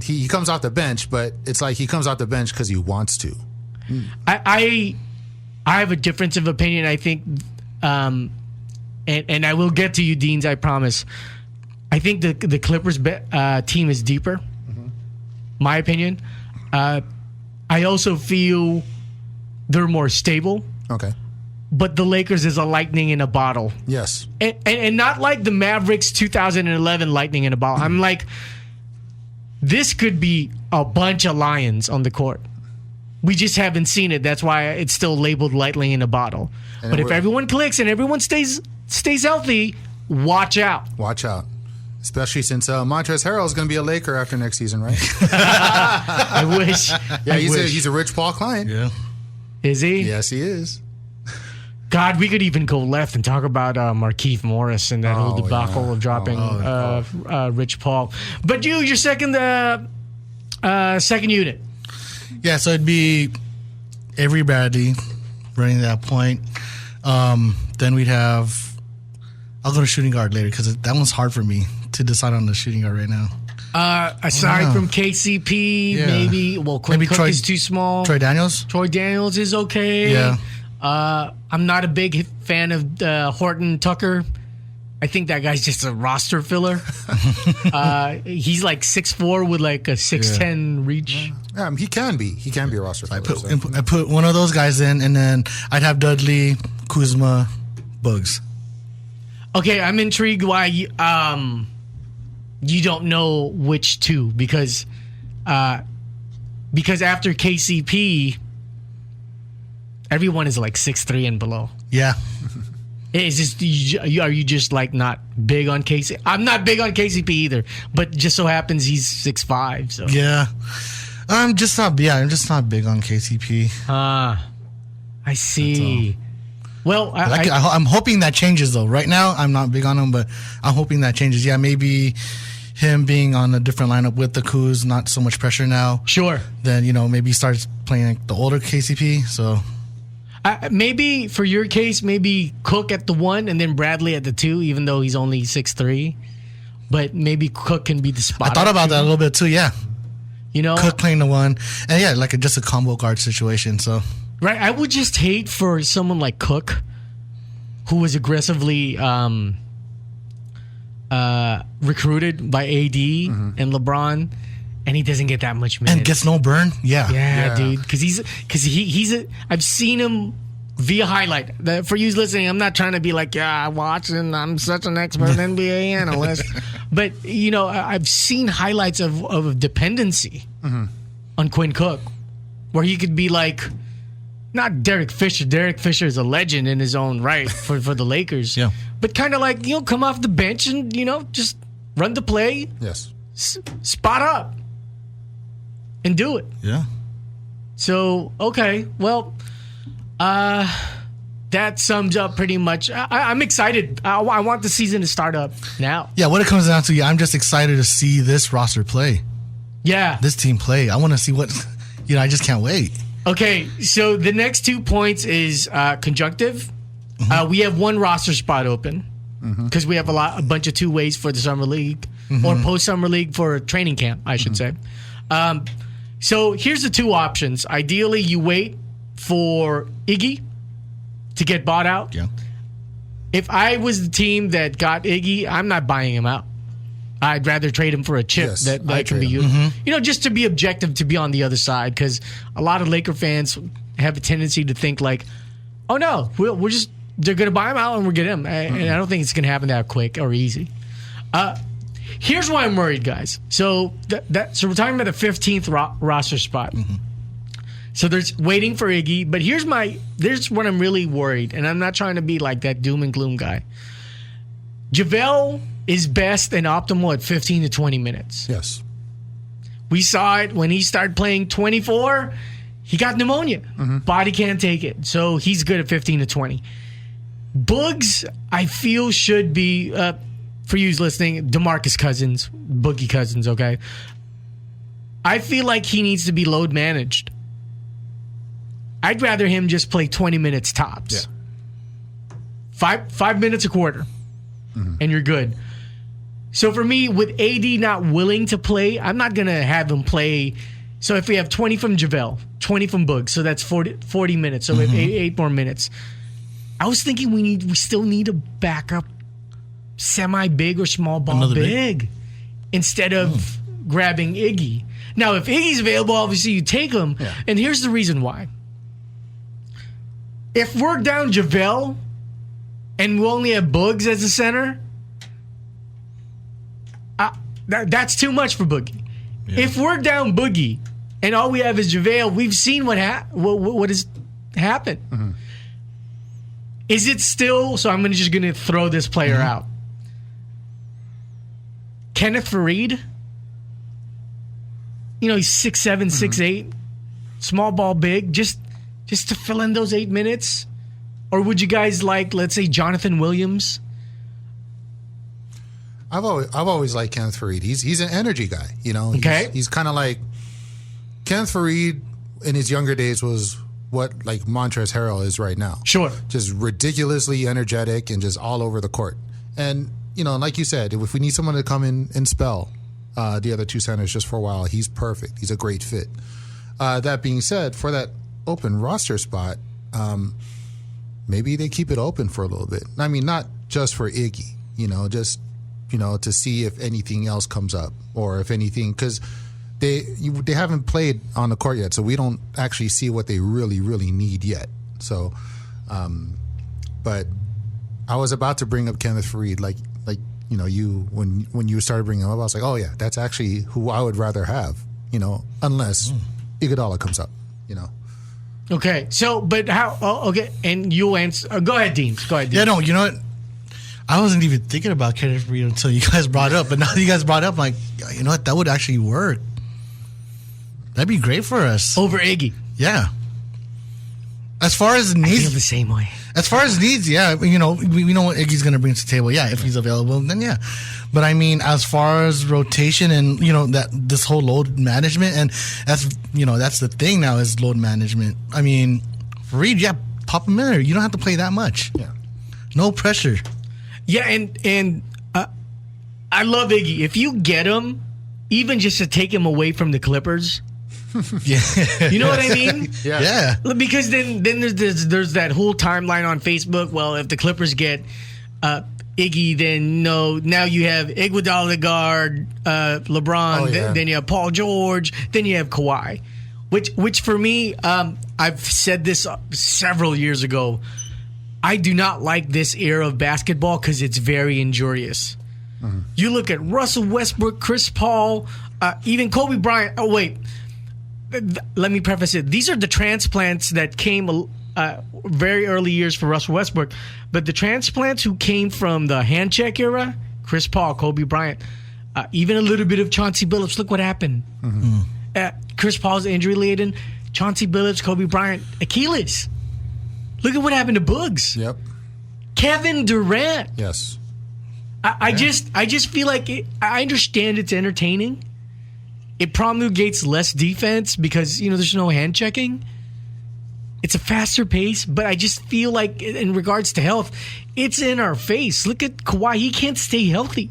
he comes off the bench, but it's like he comes off the bench because he wants to. I have a difference of opinion. I think, and I will get to you, Deens, I promise. I think the Clippers team is deeper. Mm-hmm. My opinion. I also feel they're more stable. Okay. but the Lakers is a lightning in a bottle. Yes. And not like the Mavericks 2011 lightning in a bottle. I'm like, this could be a bunch of lions on the court. We just haven't seen it. That's why it's still labeled lightning in a bottle. But if everyone clicks and everyone stays healthy, watch out. Watch out. Especially since Montrezl Harrell is going to be a Laker after next season, right? I wish. Yeah, he's a Rich Paul client. Yeah. Is he? Yes, he is. God, we could even go left and talk about Markieff Morris and that whole debacle of dropping Rich Paul. But your second unit. Yeah, so it'd be Avery Bradley running that point. Then we'd have... I'll go to shooting guard later because that one's hard for me to decide on the shooting guard right now. Aside from KCP, maybe... Well, Quinn Cook is too small. Troy Daniels? Troy Daniels is okay. Yeah. I'm not a big fan of Horton Tucker. I think that guy's just a roster filler. He's like 6'4" with like a 6'10" reach. Yeah, he can be. He can be a roster filler. I put one of those guys in, and then I'd have Dudley, Kuzma, Bugs. Okay, I'm intrigued why you don't know which two because after KCP, everyone is like 6'3" and below. Yeah. It's just, are you just like not big on KCP? I'm not big on KCP either, but just so happens he's 6'5". So yeah, I'm just not big on KCP. I see. Well, I'm hoping that changes though. Right now, I'm not big on him, but I'm hoping that changes. Yeah, maybe him being on a different lineup with the Kuz, not so much pressure now. Sure. Then maybe he starts playing like the older KCP. So. Maybe for your case, maybe Cook at the 1 and then Bradley at the 2, even though he's only 6'3". But maybe Cook can be the spot. I thought about that a little bit too. Yeah, Cook playing the 1, and yeah, like just a combo guard situation. So right, I would just hate for someone like Cook, who was aggressively recruited by AD and LeBron. And he doesn't get that much minutes. And gets no burn? Yeah, dude. Because I've seen him via highlight. For you listening, I'm not trying to be like, I watch and I'm such an expert NBA analyst. But, I've seen highlights of dependency on Quinn Cook, where he could be like, not Derek Fisher. Derek Fisher is a legend in his own right for the Lakers. Yeah. But kind of like, come off the bench and, just run the play. Yes. Spot up. And do it. Yeah. So, okay. Well, that sums up pretty much. I'm excited. I want the season to start up now. Yeah, what it comes down to, I'm just excited to see this roster play. Yeah. This team play. I want to see what, I just can't wait. Okay, so the next 2 points is conjunctive. We have 1 roster spot open because we have a bunch of 2 ways for the summer league or post summer league for training camp, I should say. So here's the 2 options. Ideally, you wait for Iggy to get bought out. Yeah. If I was the team that got Iggy, I'm not buying him out. I'd rather trade him for a chip that can be used. Just to be objective, to be on the other side, because a lot of Laker fans have a tendency to think like, oh no, they're going to buy him out and we'll get him. And I don't think it's going to happen that quick or easy. Here's why I'm worried, guys. So so we're talking about the 15th roster spot. So there's waiting for Iggy, but here's what I'm really worried, and I'm not trying to be like that doom and gloom guy. JaVale is best and optimal at 15 to 20 minutes. Yes. We saw it when he started playing 24. He got pneumonia. Body can't take it. So he's good at 15 to 20. Bugs, I feel, should be... for you listening, DeMarcus Cousins, Boogie Cousins, okay? I feel like he needs to be load managed. I'd rather him just play 20 minutes tops. Yeah. 5 minutes a quarter, and you're good. So for me, with AD not willing to play, I'm not going to have him play. So if we have 20 from JaVale, 20 from Boogs, so that's 40 minutes. So we have 8 more minutes. I was thinking we still need a backup semi-big or small ball Another big instead of grabbing Iggy. Now, if Iggy's available, obviously you take him. Yeah. And here's the reason why. if we're down JaVale and we only have Boogs as a center, that's too much for Boogie. Yeah. If we're down Boogie and all we have is JaVale, we've seen what has happened. Mm-hmm. Is it still? So I'm just going to throw this player out. Kenneth Faried. You know, he's 6'7", 6'8", small ball, big, just to fill in those 8 minutes. Or would you guys like, let's say, Jonathan Williams? I've always liked Kenneth Faried. He's an energy guy. You know, he's kind of like Kenneth Faried in his younger days was what like Montrezl Harrell is right now. Sure, just ridiculously energetic and just all over the court. And you know, like you said, if we need someone to come in and spell the other two centers just for a while, he's perfect. He's a great fit. That being said, for that open roster spot, maybe they keep it open for a little bit. I mean, not just for Iggy, just to see if anything else comes up or if anything, because they haven't played on the court yet, so we don't actually see what they really, really need yet. So, but I was about to bring up Kenneth Faried, like when you started bringing him up, I was like, oh yeah, that's actually who I would rather have, unless Iguodala comes up, Okay, so but how? Oh, okay, and you answer. Go ahead, Deens. Go ahead, Deens. Yeah, no, you know what? I wasn't even thinking about Kenneth Faried until you guys brought it up, but now that you guys brought it up, I'm like, you know what? That would actually work. That'd be great for us. Over Iggy. Yeah. As far as needs, I feel the same way. As far as needs, yeah, we know what Iggy's going to bring to the table. Yeah, if he's available, then yeah. But I mean, as far as rotation and that this whole load management, and that's the thing now is load management. I mean, Faried, yeah, pop him in there. You don't have to play that much. Yeah, no pressure. Yeah, and I love Iggy. If you get him, even just to take him away from the Clippers. Yeah, you know what I mean? Yeah. Because then there's that whole timeline on Facebook. Well, if the Clippers get Iggy, then now you have Iguodala guard LeBron. Then you have Paul George. Then you have Kawhi, which for me, I've said this several years ago. I do not like this era of basketball because it's very injurious. Mm-hmm. You look at Russell Westbrook, Chris Paul, even Kobe Bryant. Oh wait. Let me preface it. These are the transplants that came very early years for Russell Westbrook. But the transplants who came from the hand check era, Chris Paul, Kobe Bryant, even a little bit of Chauncey Billups. Look what happened. Mm-hmm. Chris Paul's injury-laden. Chauncey Billups, Kobe Bryant, Achilles. Look at what happened to Boogs. Yep. Kevin Durant. Yes. I just feel like I understand it's entertaining. It promulgates less defense because, there's no hand checking. It's a faster pace, but I just feel like in regards to health, it's in our face. Look at Kawhi. He can't stay healthy.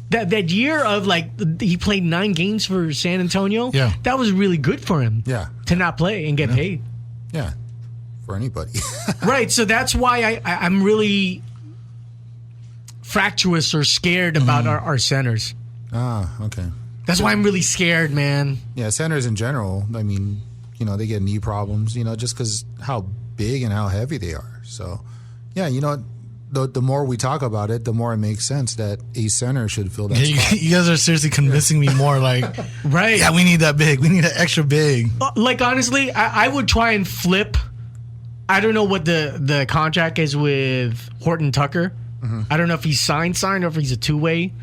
that year of he played 9 games for San Antonio. Yeah. That was really good for him. Yeah. To not play and get paid. Yeah. For anybody. Right. So that's why I'm really fractious or scared about our centers. Ah, okay. That's why I'm really scared, man. Yeah, centers in general, I mean, they get knee problems, just because how big and how heavy they are. So, yeah, the more we talk about it, the more it makes sense that a center should fill that spot. You guys are seriously convincing me more right. Yeah, we need that big. We need that extra big. Honestly, I would try and flip. I don't know what the contract is with Horton Tucker. Mm-hmm. I don't know if he's signed or if he's a two-way.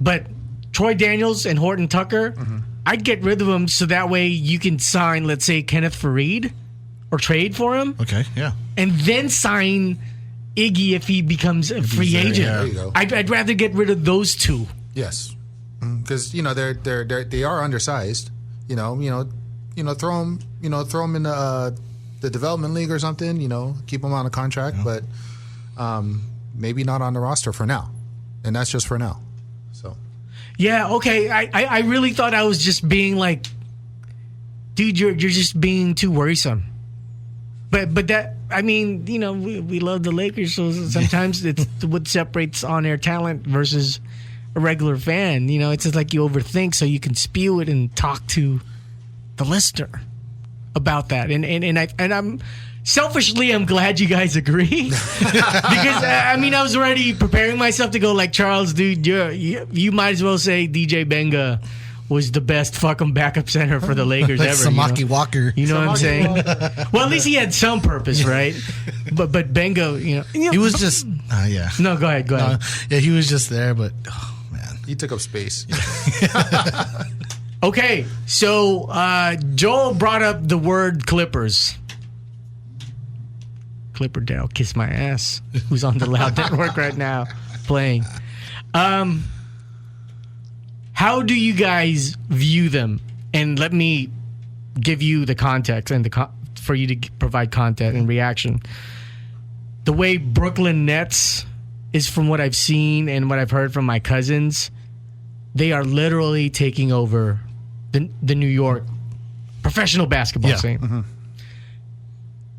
But Troy Daniels and Horton Tucker, I'd get rid of them so that way you can sign, let's say, Kenneth Faried or trade for him. Okay, yeah. And then sign Iggy if he becoms a free agent. Yeah. There you go. I'd rather get rid of those two. Yes, because they are undersized. Throw them in the development league or something. Keep them on a contract, but maybe not on the roster for now, and that's just for now. So, yeah, okay. I really thought I was just being like, dude, you're just being too worrisome. But that, I mean, we love the Lakers, so sometimes it's what separates on-air talent versus a regular fan. It's just like you overthink so you can spew it and talk to the listener. about that, and I'm selfishly I'm glad you guys agree because I mean I was already preparing myself to go like Charles, dude, you might as well say DJ Benga was the best fucking backup center for the Lakers like ever. Samaki Walker. You know what I'm saying? Well, at least he had some purpose, right? But Benga, he was just yeah. No, go ahead. Yeah, he was just there, but oh man, He took up space. Okay, so Joel brought up the word Clippers. Clipperdale, kiss my ass. Who's on the Loud Network right now playing? How do you guys view them? And let me give you the context and for you to provide content and reaction. The way Brooklyn Nets is, from what I've seen and what I've heard from my cousins, they are literally taking over the New York professional basketball scene. Mm-hmm.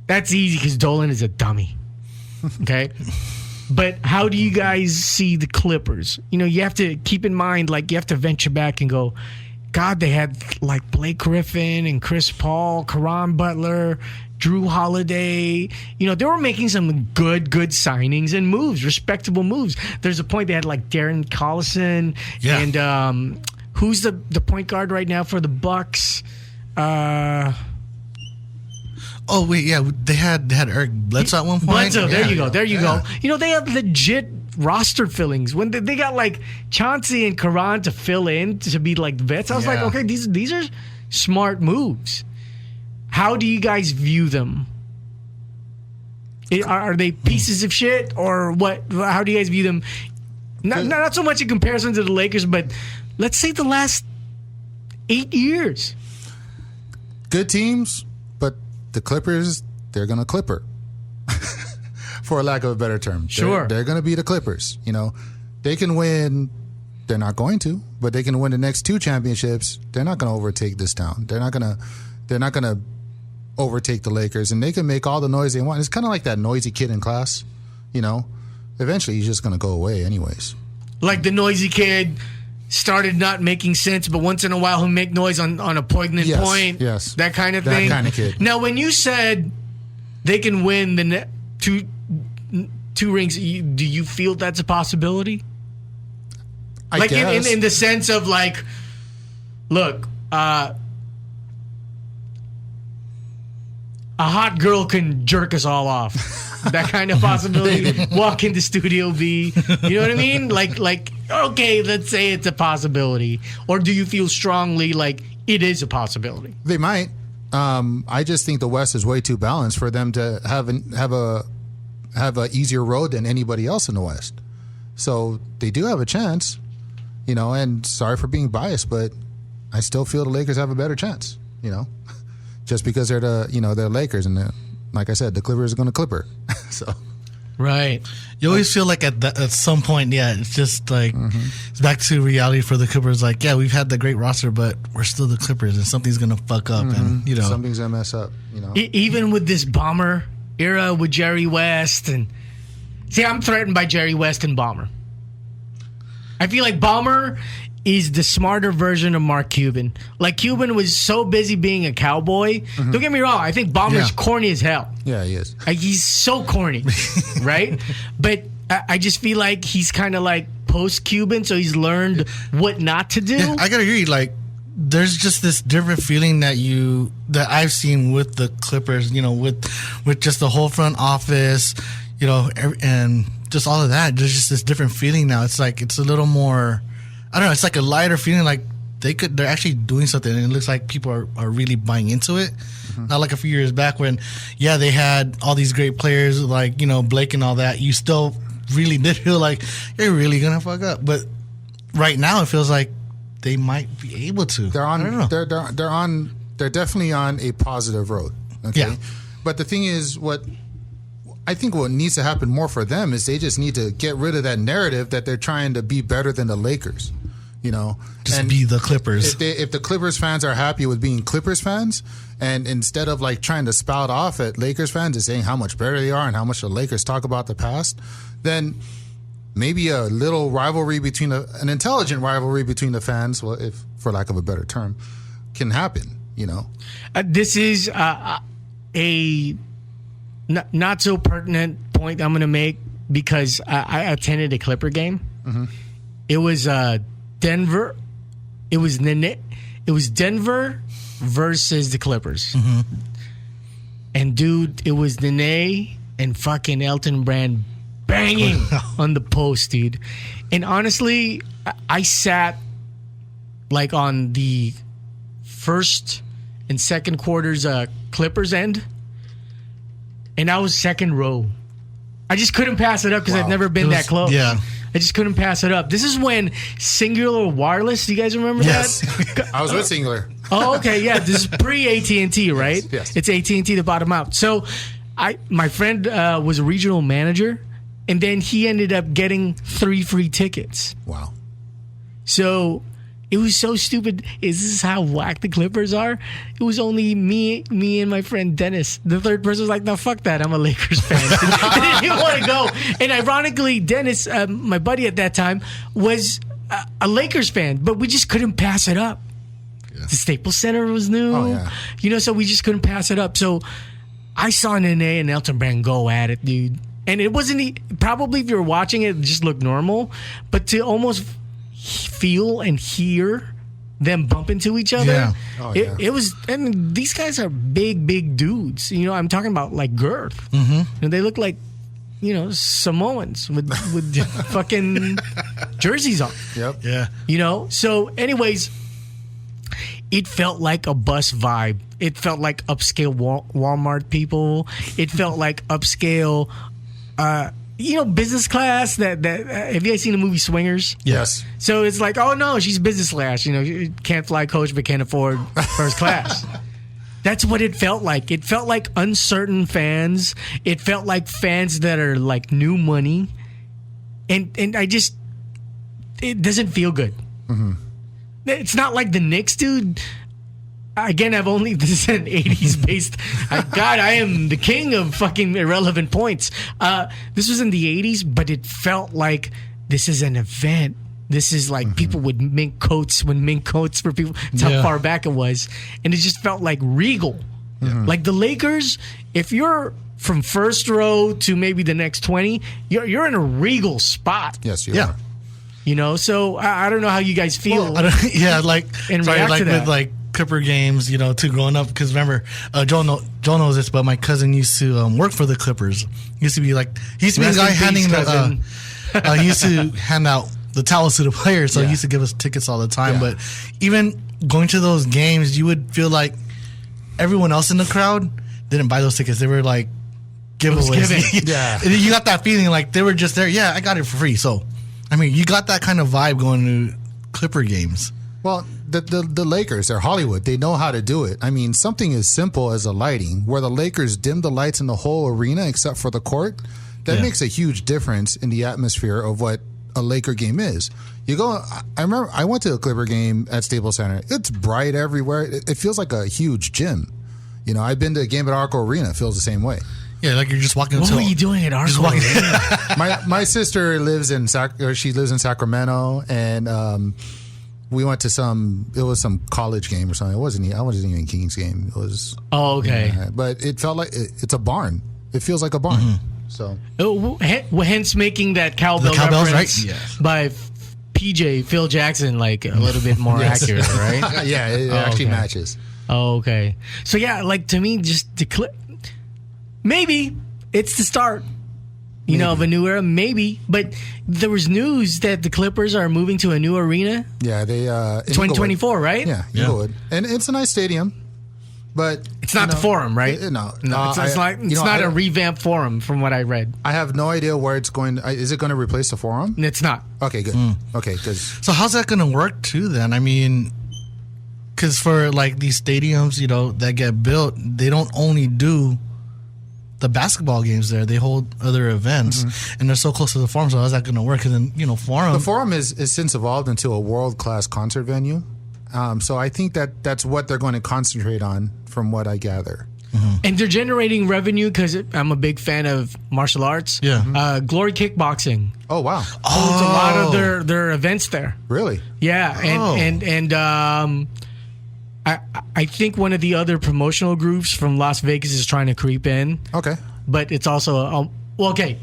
That's easy because Dolan is a dummy. Okay? But how do you guys see the Clippers? You have to keep in mind, like, you have to venture back and go, God, they had, like, Blake Griffin and Chris Paul, Caron Butler, Drew Holiday. They were making some good signings and moves, respectable moves. There's a point they had, like, Darren Collison and who's the point guard right now for the Bucks? Oh wait, yeah, they had Eric Bledsoe at one point. Bledsoe, there you go. They have legit roster fillings when they got like Chauncey and Caron to fill in to be like vets. I was like, okay, these are smart moves. How do you guys view them? Are they pieces of shit or what? How do you guys view them? Not so much in comparison to the Lakers, but let's say the last 8 years. Good teams, but the Clippers, they're going to Clipper. For a lack of a better term. Sure. They're going to be the Clippers. They can win. They're not going to, but they can win the next 2 championships. They're not going to overtake this town. They're not going to overtake the Lakers, and they can make all the noise they want. It's kind of like that noisy kid in class. Eventually he's just going to go away anyways. Like the noisy kid started not making sense, but once in a while he'll make noise on a poignant point. Yes. That kind of thing. That kind of kid. Now, when you said they can win the two rings, do you feel that's a possibility? I guess. In the sense of like, look, a hot girl can jerk us all off. That kind of possibility. Walk into Studio B. You know what I mean? Like, okay, let's say it's a possibility. Or do you feel strongly like it is a possibility? They might. I just think the West is way too balanced for them to have a easier road than anybody else in the West. So they do have a chance, and sorry for being biased, but I still feel the Lakers have a better chance, just because they're they're Lakers, and like I said, the Clippers are going to Clipper. So, right. You always feel like at some point, it's just like it's back to reality for the Clippers. Like, yeah, we've had the great roster, but we're still the Clippers, and something's going to fuck up, and something's going to mess up. Even with this Bomber era with Jerry West, and see, I'm threatened by Jerry West and Bomber. I feel like Bomber is the smarter version of Mark Cuban. Like, Cuban was so busy being a cowboy. Mm-hmm. Don't get me wrong. I think Bomber's corny as hell. Yeah, he is. He's so corny, right? But I just feel like he's kind of like post-Cuban, so he's learned what not to do. Yeah, I gotta agree. Like, there's just this different feeling that I've seen with the Clippers. With just the whole front office, and just all of that. There's just this different feeling now. It's like it's a little more. I don't know. It's like a lighter feeling, like they're actually doing something, and it looks like people are really buying into it. Mm-hmm. Not like a few years back when, they had all these great players like Blake and all that. You still really did feel like you're really gonna fuck up, but right now it feels like they might be able to. They're on. I don't know. They're definitely on a positive road. Okay, yeah. But the thing is, what needs to happen more for them is they just need to get rid of that narrative that they're trying to be better than the Lakers. Just be the Clippers. If the Clippers fans are happy with being Clippers fans, and instead of like trying to spout off at Lakers fans and saying how much better they are and how much the Lakers talk about the past, then maybe a little rivalry between an intelligent rivalry between the fans, well, if for lack of a better term, can happen. You know, This is a not so pertinent point I'm going to make because I attended a Clipper game. Mm-hmm. It was Denver. It was Denver versus the Clippers. Mm-hmm. And dude, it was Nene and fucking Elton Brand banging on the post, dude. And honestly, I sat like on the first and second quarters Clippers end, and I was second row. I just couldn't pass it up because I've never been that close. Yeah. I just couldn't pass it up. This is when Singular Wireless. Do you guys remember that? I was with Singular. Oh, okay, yeah. This is pre AT&T, right? Yes. It's AT&T that bought them out. So, my friend was a regional manager, and then he ended up getting 3 free tickets. Wow. So it was so stupid. Is this how whack the Clippers are? It was only me and my friend Dennis. The third person was like, no, fuck that. I'm a Lakers fan. I didn't want to go. And ironically, Dennis, my buddy at that time, was a Lakers fan, but we just couldn't pass it up. Yeah. The Staples Center was new. Oh, yeah. You know, so we just couldn't pass it up. So I saw Nene and Elton Brand go at it, dude. And it wasn't, probably if you were watching it, it just looked normal. But to almost feel and hear them bump into each other. Yeah. Oh, yeah. It was, I mean, these guys are big dudes. You know, I'm talking about like girth. Mm-hmm. And they look like, you know, Samoans with fucking jerseys on. Yep. Yeah. You know? So, anyways, it felt like a bus vibe. It felt like upscale Walmart people. It felt like upscale, you know, business class. That have you guys seen the movie Swingers? Yes. So it's like, oh no, she's business class. You know, you can't fly coach but can't afford first class. That's what it felt like. It felt like uncertain fans. It felt like fans that are like new money, and I just, it doesn't feel good. Mm-hmm. It's not like the Knicks, dude. Again, this is an 80s based. God, I am the king of fucking irrelevant points. This was in the 80s, but it felt like this is an event. This is like people would mink coats when mink coats for people. That's how far back it was. And it just felt like regal. Mm-hmm. Like the Lakers, if you're from first row to maybe the next 20, you're in a regal spot. Yes, you Yeah. are. You know, so I don't know how you guys feel. Yeah, like And sorry, react like to that. with like Clipper games, you know, too growing up. Because remember, Joel knows this, but my cousin used to work for the Clippers. He used to be the guy handing the. He used to hand out the towels to the players, so he used to give us tickets all the time. Yeah. But even going to those games, you would feel like everyone else in the crowd didn't buy those tickets. They were like giveaways. Yeah. And you got that feeling like they were just there. Yeah, I got it for free. So, I mean, you got that kind of vibe going to Clipper games. Well, the Lakers, they're Hollywood. They know how to do it. I mean, something as simple as the lighting, where the Lakers dim the lights in the whole arena except for the court, that makes a huge difference in the atmosphere of what a Laker game is. You go, I remember I went to a Clipper game at Staples Center. It's bright everywhere. It feels like a huge gym. You know, I've been to a game at Arco Arena. It feels the same way. Yeah, like you're just walking What into. were you doing at Arco? My sister lives in Sacramento, and we went to some college game or something. I wasn't even Kings game. It was. Oh, okay. But it felt like it's a barn. It feels like a barn. Mm-hmm. So Hence making that cowbell cowbells, reference right? Yeah. by PJ Phil Jackson, like a little bit more accurate, right? yeah, it actually okay. matches. Oh, okay. So yeah, like to me, just maybe it's the start, you know, of a new era. Maybe, but there was news that the Clippers are moving to a new arena. Yeah, they 2024, right? Yeah, Inglewood, and it's a nice stadium, but It's not the Forum, right? No, it's not a revamped Forum, from what I read. I have no idea where it's going. Is it going to replace the Forum? It's not. Okay, good. Okay, because So how's that going to work too? Then I mean, because for like these stadiums, you know, that get built, they don't only do the basketball games there; they hold other events, and they're so close to the Forum. So how's that going to work? And then the Forum is since evolved into a world-class concert venue. So I think that's what they're going to concentrate on, from what I gather. And they're generating revenue because I'm a big fan of martial arts. Yeah. Glory Kickboxing. Oh wow! Holds a lot of their events there. Really? Yeah, and I think one of the other promotional groups from Las Vegas is trying to creep in. Okay. But it's also okay.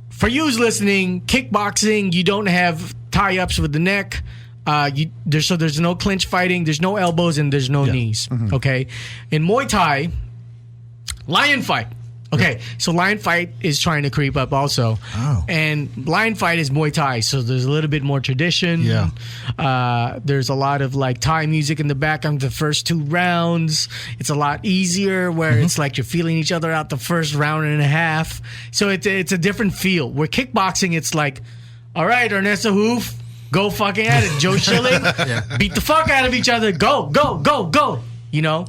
For you who's listening, kickboxing, you don't have tie-ups with the neck. There's no clinch fighting, there's no elbows, and there's no knees. Okay, in Muay Thai, lion fight. Okay, so lion fight is trying to creep up also. Oh. And lion fight is Muay Thai, so there's a little bit more tradition. Yeah. There's a lot of like Thai music in the background the first 2 rounds. It's a lot easier where it's like you're feeling each other out the first round and a half. So it's a different feel. Where kickboxing, it's like, all right, Ernesto Hoof, go fucking at it. Joe Schilling, beat the fuck out of each other. Go, go, go, go. You know?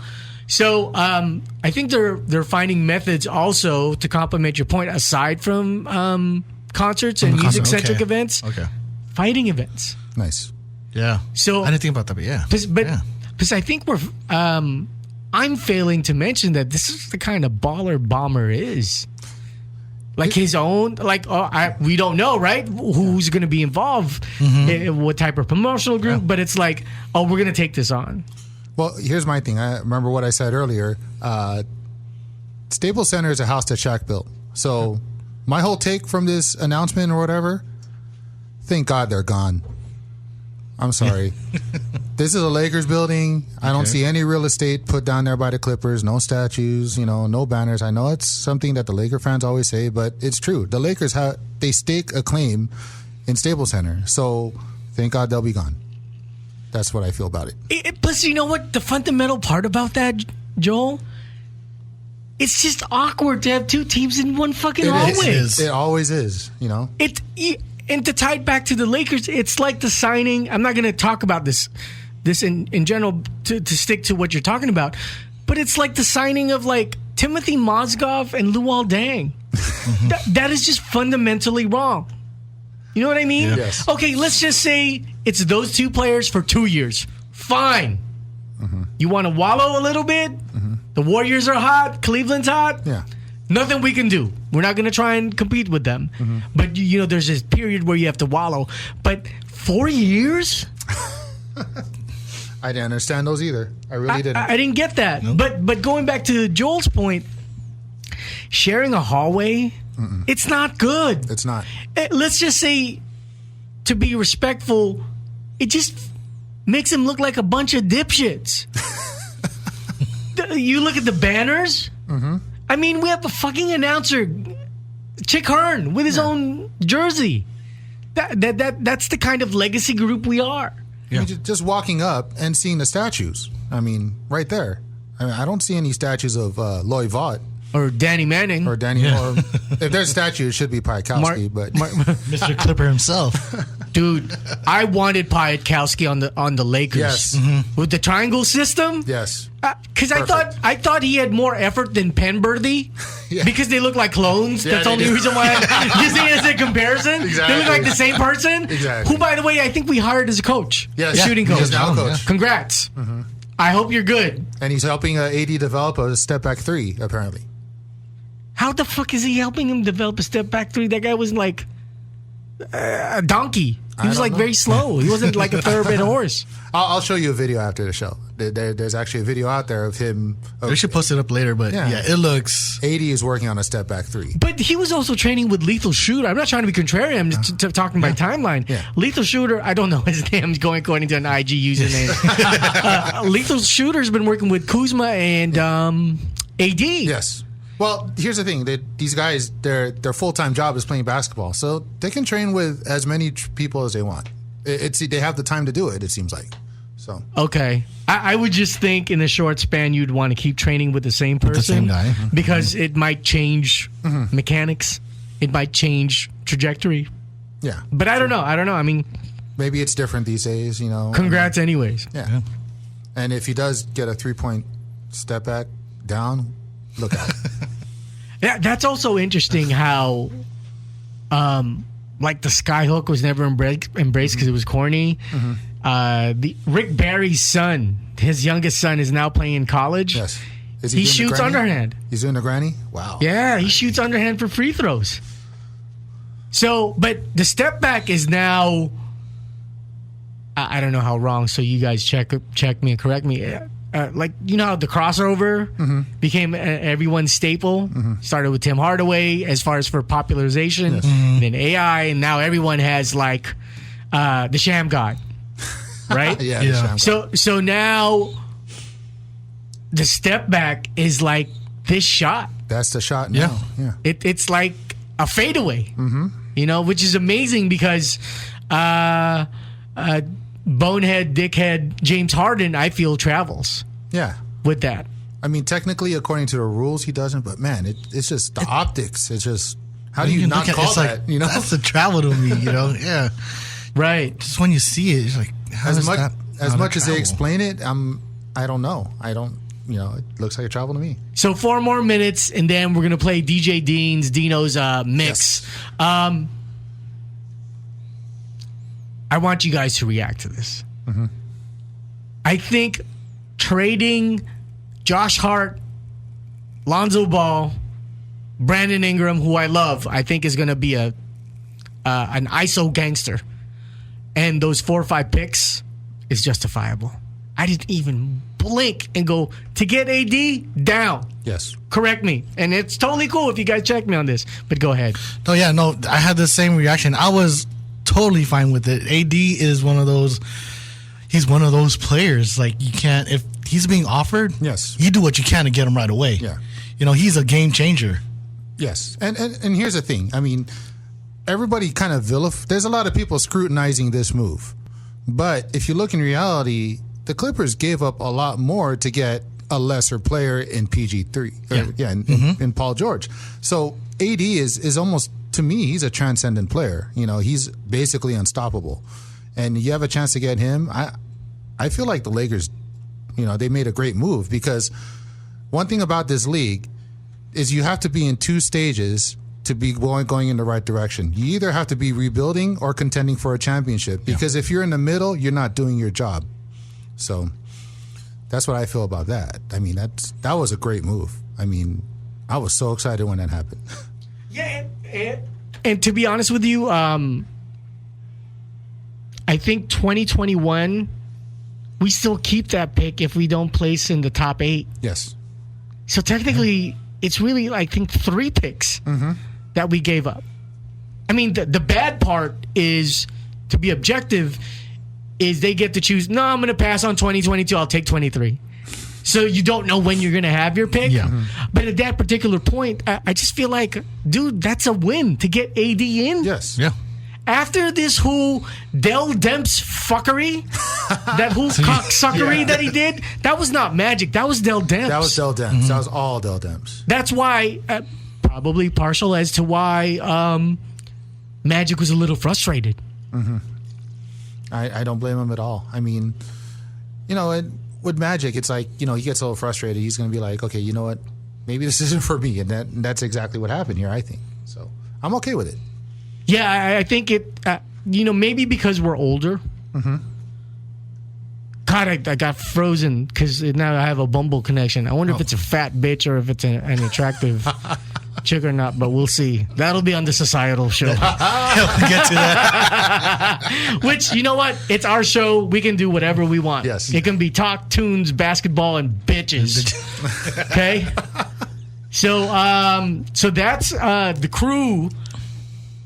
So I think they're finding methods also to complement your point, aside from concerts and music-centric events, fighting events. Nice. Yeah. So I didn't think about that, but yeah. Because I think I'm failing to mention that this is the kind of baller Bomber is. Like his own, like we don't know, right? Who's going to be involved, what type of promotional group, but it's like, we're going to take this on. Well, here's my thing. I remember what I said earlier. Staples Center is a house that Shaq built. So my whole take from this announcement or whatever, thank God they're gone. I'm sorry. This is a Lakers building. I don't see any real estate put down there by the Clippers. No statues, no banners. I know it's something that the Laker fans always say, but it's true. The Lakers they stake a claim in Staples Center. So thank God they'll be gone. That's what I feel about it. Plus, you know what? The fundamental part about that, Joel, it's just awkward to have 2 teams in one fucking hallway. It always is, And to tie it back to the Lakers, it's like the signing. I'm not going to talk about this in general to stick to what you're talking about, but it's like the signing of like Timothy Mozgov and Luol Deng. That is just fundamentally wrong. You know what I mean? Yeah. Yes. Okay, let's just say it's those 2 players for 2 years. Fine. You want to wallow a little bit? The Warriors are hot. Cleveland's hot. Yeah. Nothing we can do. We're not going to try and compete with them. But, there's this period where you have to wallow. But 4 years? I didn't understand those either. I really didn't. I didn't get that. Nope. But going back to Joel's point, sharing a hallway, it's not good. It's not. Let's just say, to be respectful, it just makes him look like a bunch of dipshits. You look at the banners. I mean, we have a fucking announcer, Chick Hearn, with his own jersey. That's the kind of legacy group we are. Yeah. I mean, just walking up and seeing the statues. I mean, right there. I don't see any statues of Lloyd Vaught. Or Danny Manning. Or Danny. Or if there's a statue, it should be Piatkowski. But Mr. Clipper himself. Dude, I wanted Piatkowski on the Lakers. Yes. With the triangle system. Yes. Because I thought he had more effort than Penberthy. Because they look like clones. That's the only reason why I'm using it as a comparison. Exactly. They look like the same person. Exactly. Who, by the way, I think we hired as a coach. Yes. Shooting coach. He's now coach. Congrats. I hope you're good. And he's helping AD develop a step back 3, apparently. How the fuck is he helping him develop a step back 3? That guy was like a donkey. He was like very slow. He wasn't like a thoroughbred horse. I'll show you a video after the show. There's actually a video out there of him. We should post it up later, but it looks. AD is working on a step back 3. But he was also training with Lethal Shooter. I'm not trying to be contrarian. I'm just talking by timeline. Yeah. Lethal Shooter, I don't know his name. I'm going according to an IG username. Lethal Shooter's been working with Kuzma and AD. Yes. Well, here's the thing: these guys, their full-time job is playing basketball, so they can train with as many people as they want. They have the time to do it. It seems like. So okay, I would just think in a short span you'd want to keep training with the same person, the same guy, because it might change mechanics, it might change trajectory. Yeah, but I don't know. I mean, maybe it's different these days. Congrats, anyways. Yeah. And if he does get a 3-point step back down, look out. Yeah, that's also interesting how, like the skyhook was never embraced because it was corny. The Rick Barry's son, his youngest son, is now playing in college. Yes, he shoots underhand. He's doing the granny. Wow. Yeah, he shoots underhand for free throws. So, but the step back is now I don't know how wrong, so you guys check me and correct me. Like, you know how the crossover became everyone's staple? Started with Tim Hardaway as far as for popularization, and then AI, and now everyone has like the Sham God, right? Yeah. The Sham God. So now the step back is like this shot. That's the shot now. Yeah. It's like a fadeaway, you know, which is amazing because bonehead, dickhead James Harden, I feel, travels with that. I mean, technically, according to the rules, he doesn't. But man, it's just the optics. It's just, how do you not call that? Like, you know, that's the travel to me. You know, yeah, right. Just when you see it, it's like as much as they explain it, I don't know. You know, it looks like a travel to me. So 4 more minutes, and then we're gonna play DJ Deens, Dino's mix. Yes. I want you guys to react to this. I think trading Josh Hart, Lonzo Ball, Brandon Ingram, who I love, I think is going to be an ISO gangster, and those 4 or 5 picks is justifiable. I didn't even blink and go to get AD down. Yes. Correct me, and it's totally cool if you guys check me on this. But go ahead. No, I had the same reaction. I was totally fine with it. AD is one of those. He's one of those players. Like, you can't, if he's being offered. Yes. You do what you can to get him right away. Yeah. You know, he's a game changer. Yes, and here's the thing. I mean, everybody kind of there's a lot of people scrutinizing this move, but if you look in reality, the Clippers gave up a lot more to get a lesser player in PG3. In Paul George. So AD is almost, to me, he's a transcendent player. You know, he's basically unstoppable, and you have a chance to get him. I feel like the Lakers, you know, they made a great move, because one thing about this league is you have to be in 2 stages to be going in the right direction. You either have to be rebuilding or contending for a championship, because if you're in the middle, you're not doing your job. So that's what I feel about that. I mean, that was a great move. I mean, I was so excited when that happened. Yeah, and to be honest with you, I think 2021, we still keep that pick if we don't place in the top 8. Yes. So technically, it's really, I think, 3 picks that we gave up. I mean, the bad part is, to be objective, is they get to choose, no, I'm going to pass on 2022, I'll take 23. So you don't know when you're going to have your pick. Yeah. But at that particular point, I just feel like, dude, that's a win to get AD in. Yes. Yeah. After this whole Dell Demps fuckery, that whole cocksuckery that he did, that was not Magic. That was Dell Demps. That was Dell Demps. That was all Dell Demps. That's why, probably partial as to why Magic was a little frustrated. I don't blame him at all. I mean, you know, with Magic, it's like, you know, he gets a little frustrated. He's going to be like, okay, you know what? Maybe this isn't for me. And that's exactly what happened here, I think. So I'm okay with it. Yeah, I think it, you know, maybe because we're older. God, I got frozen because now I have a Bumble connection. I wonder if it's a fat bitch or if it's an attractive chick or not, but we'll see. That'll be on the societal show. We'll get to that. Which, you know what? It's our show. We can do whatever we want. Yes. It can be talk, tunes, basketball, and bitches. Okay? So that's the crew.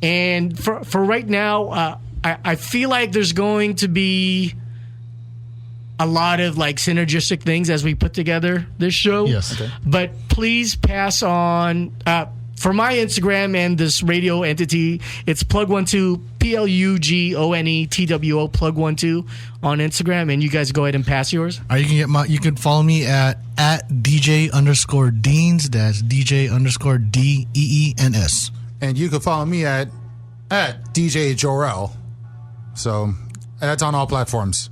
And for right now, I feel like there's going to be a lot of like synergistic things as we put together this show. Yes. Okay. But please pass on for my Instagram and this radio entity. It's plug12 PLUGONETWO plug12 on Instagram, and you guys go ahead and pass yours. You can follow me at DJ_Deens. That's DJ_DEENS. And you can follow me at DJ Jorel. So that's on all platforms.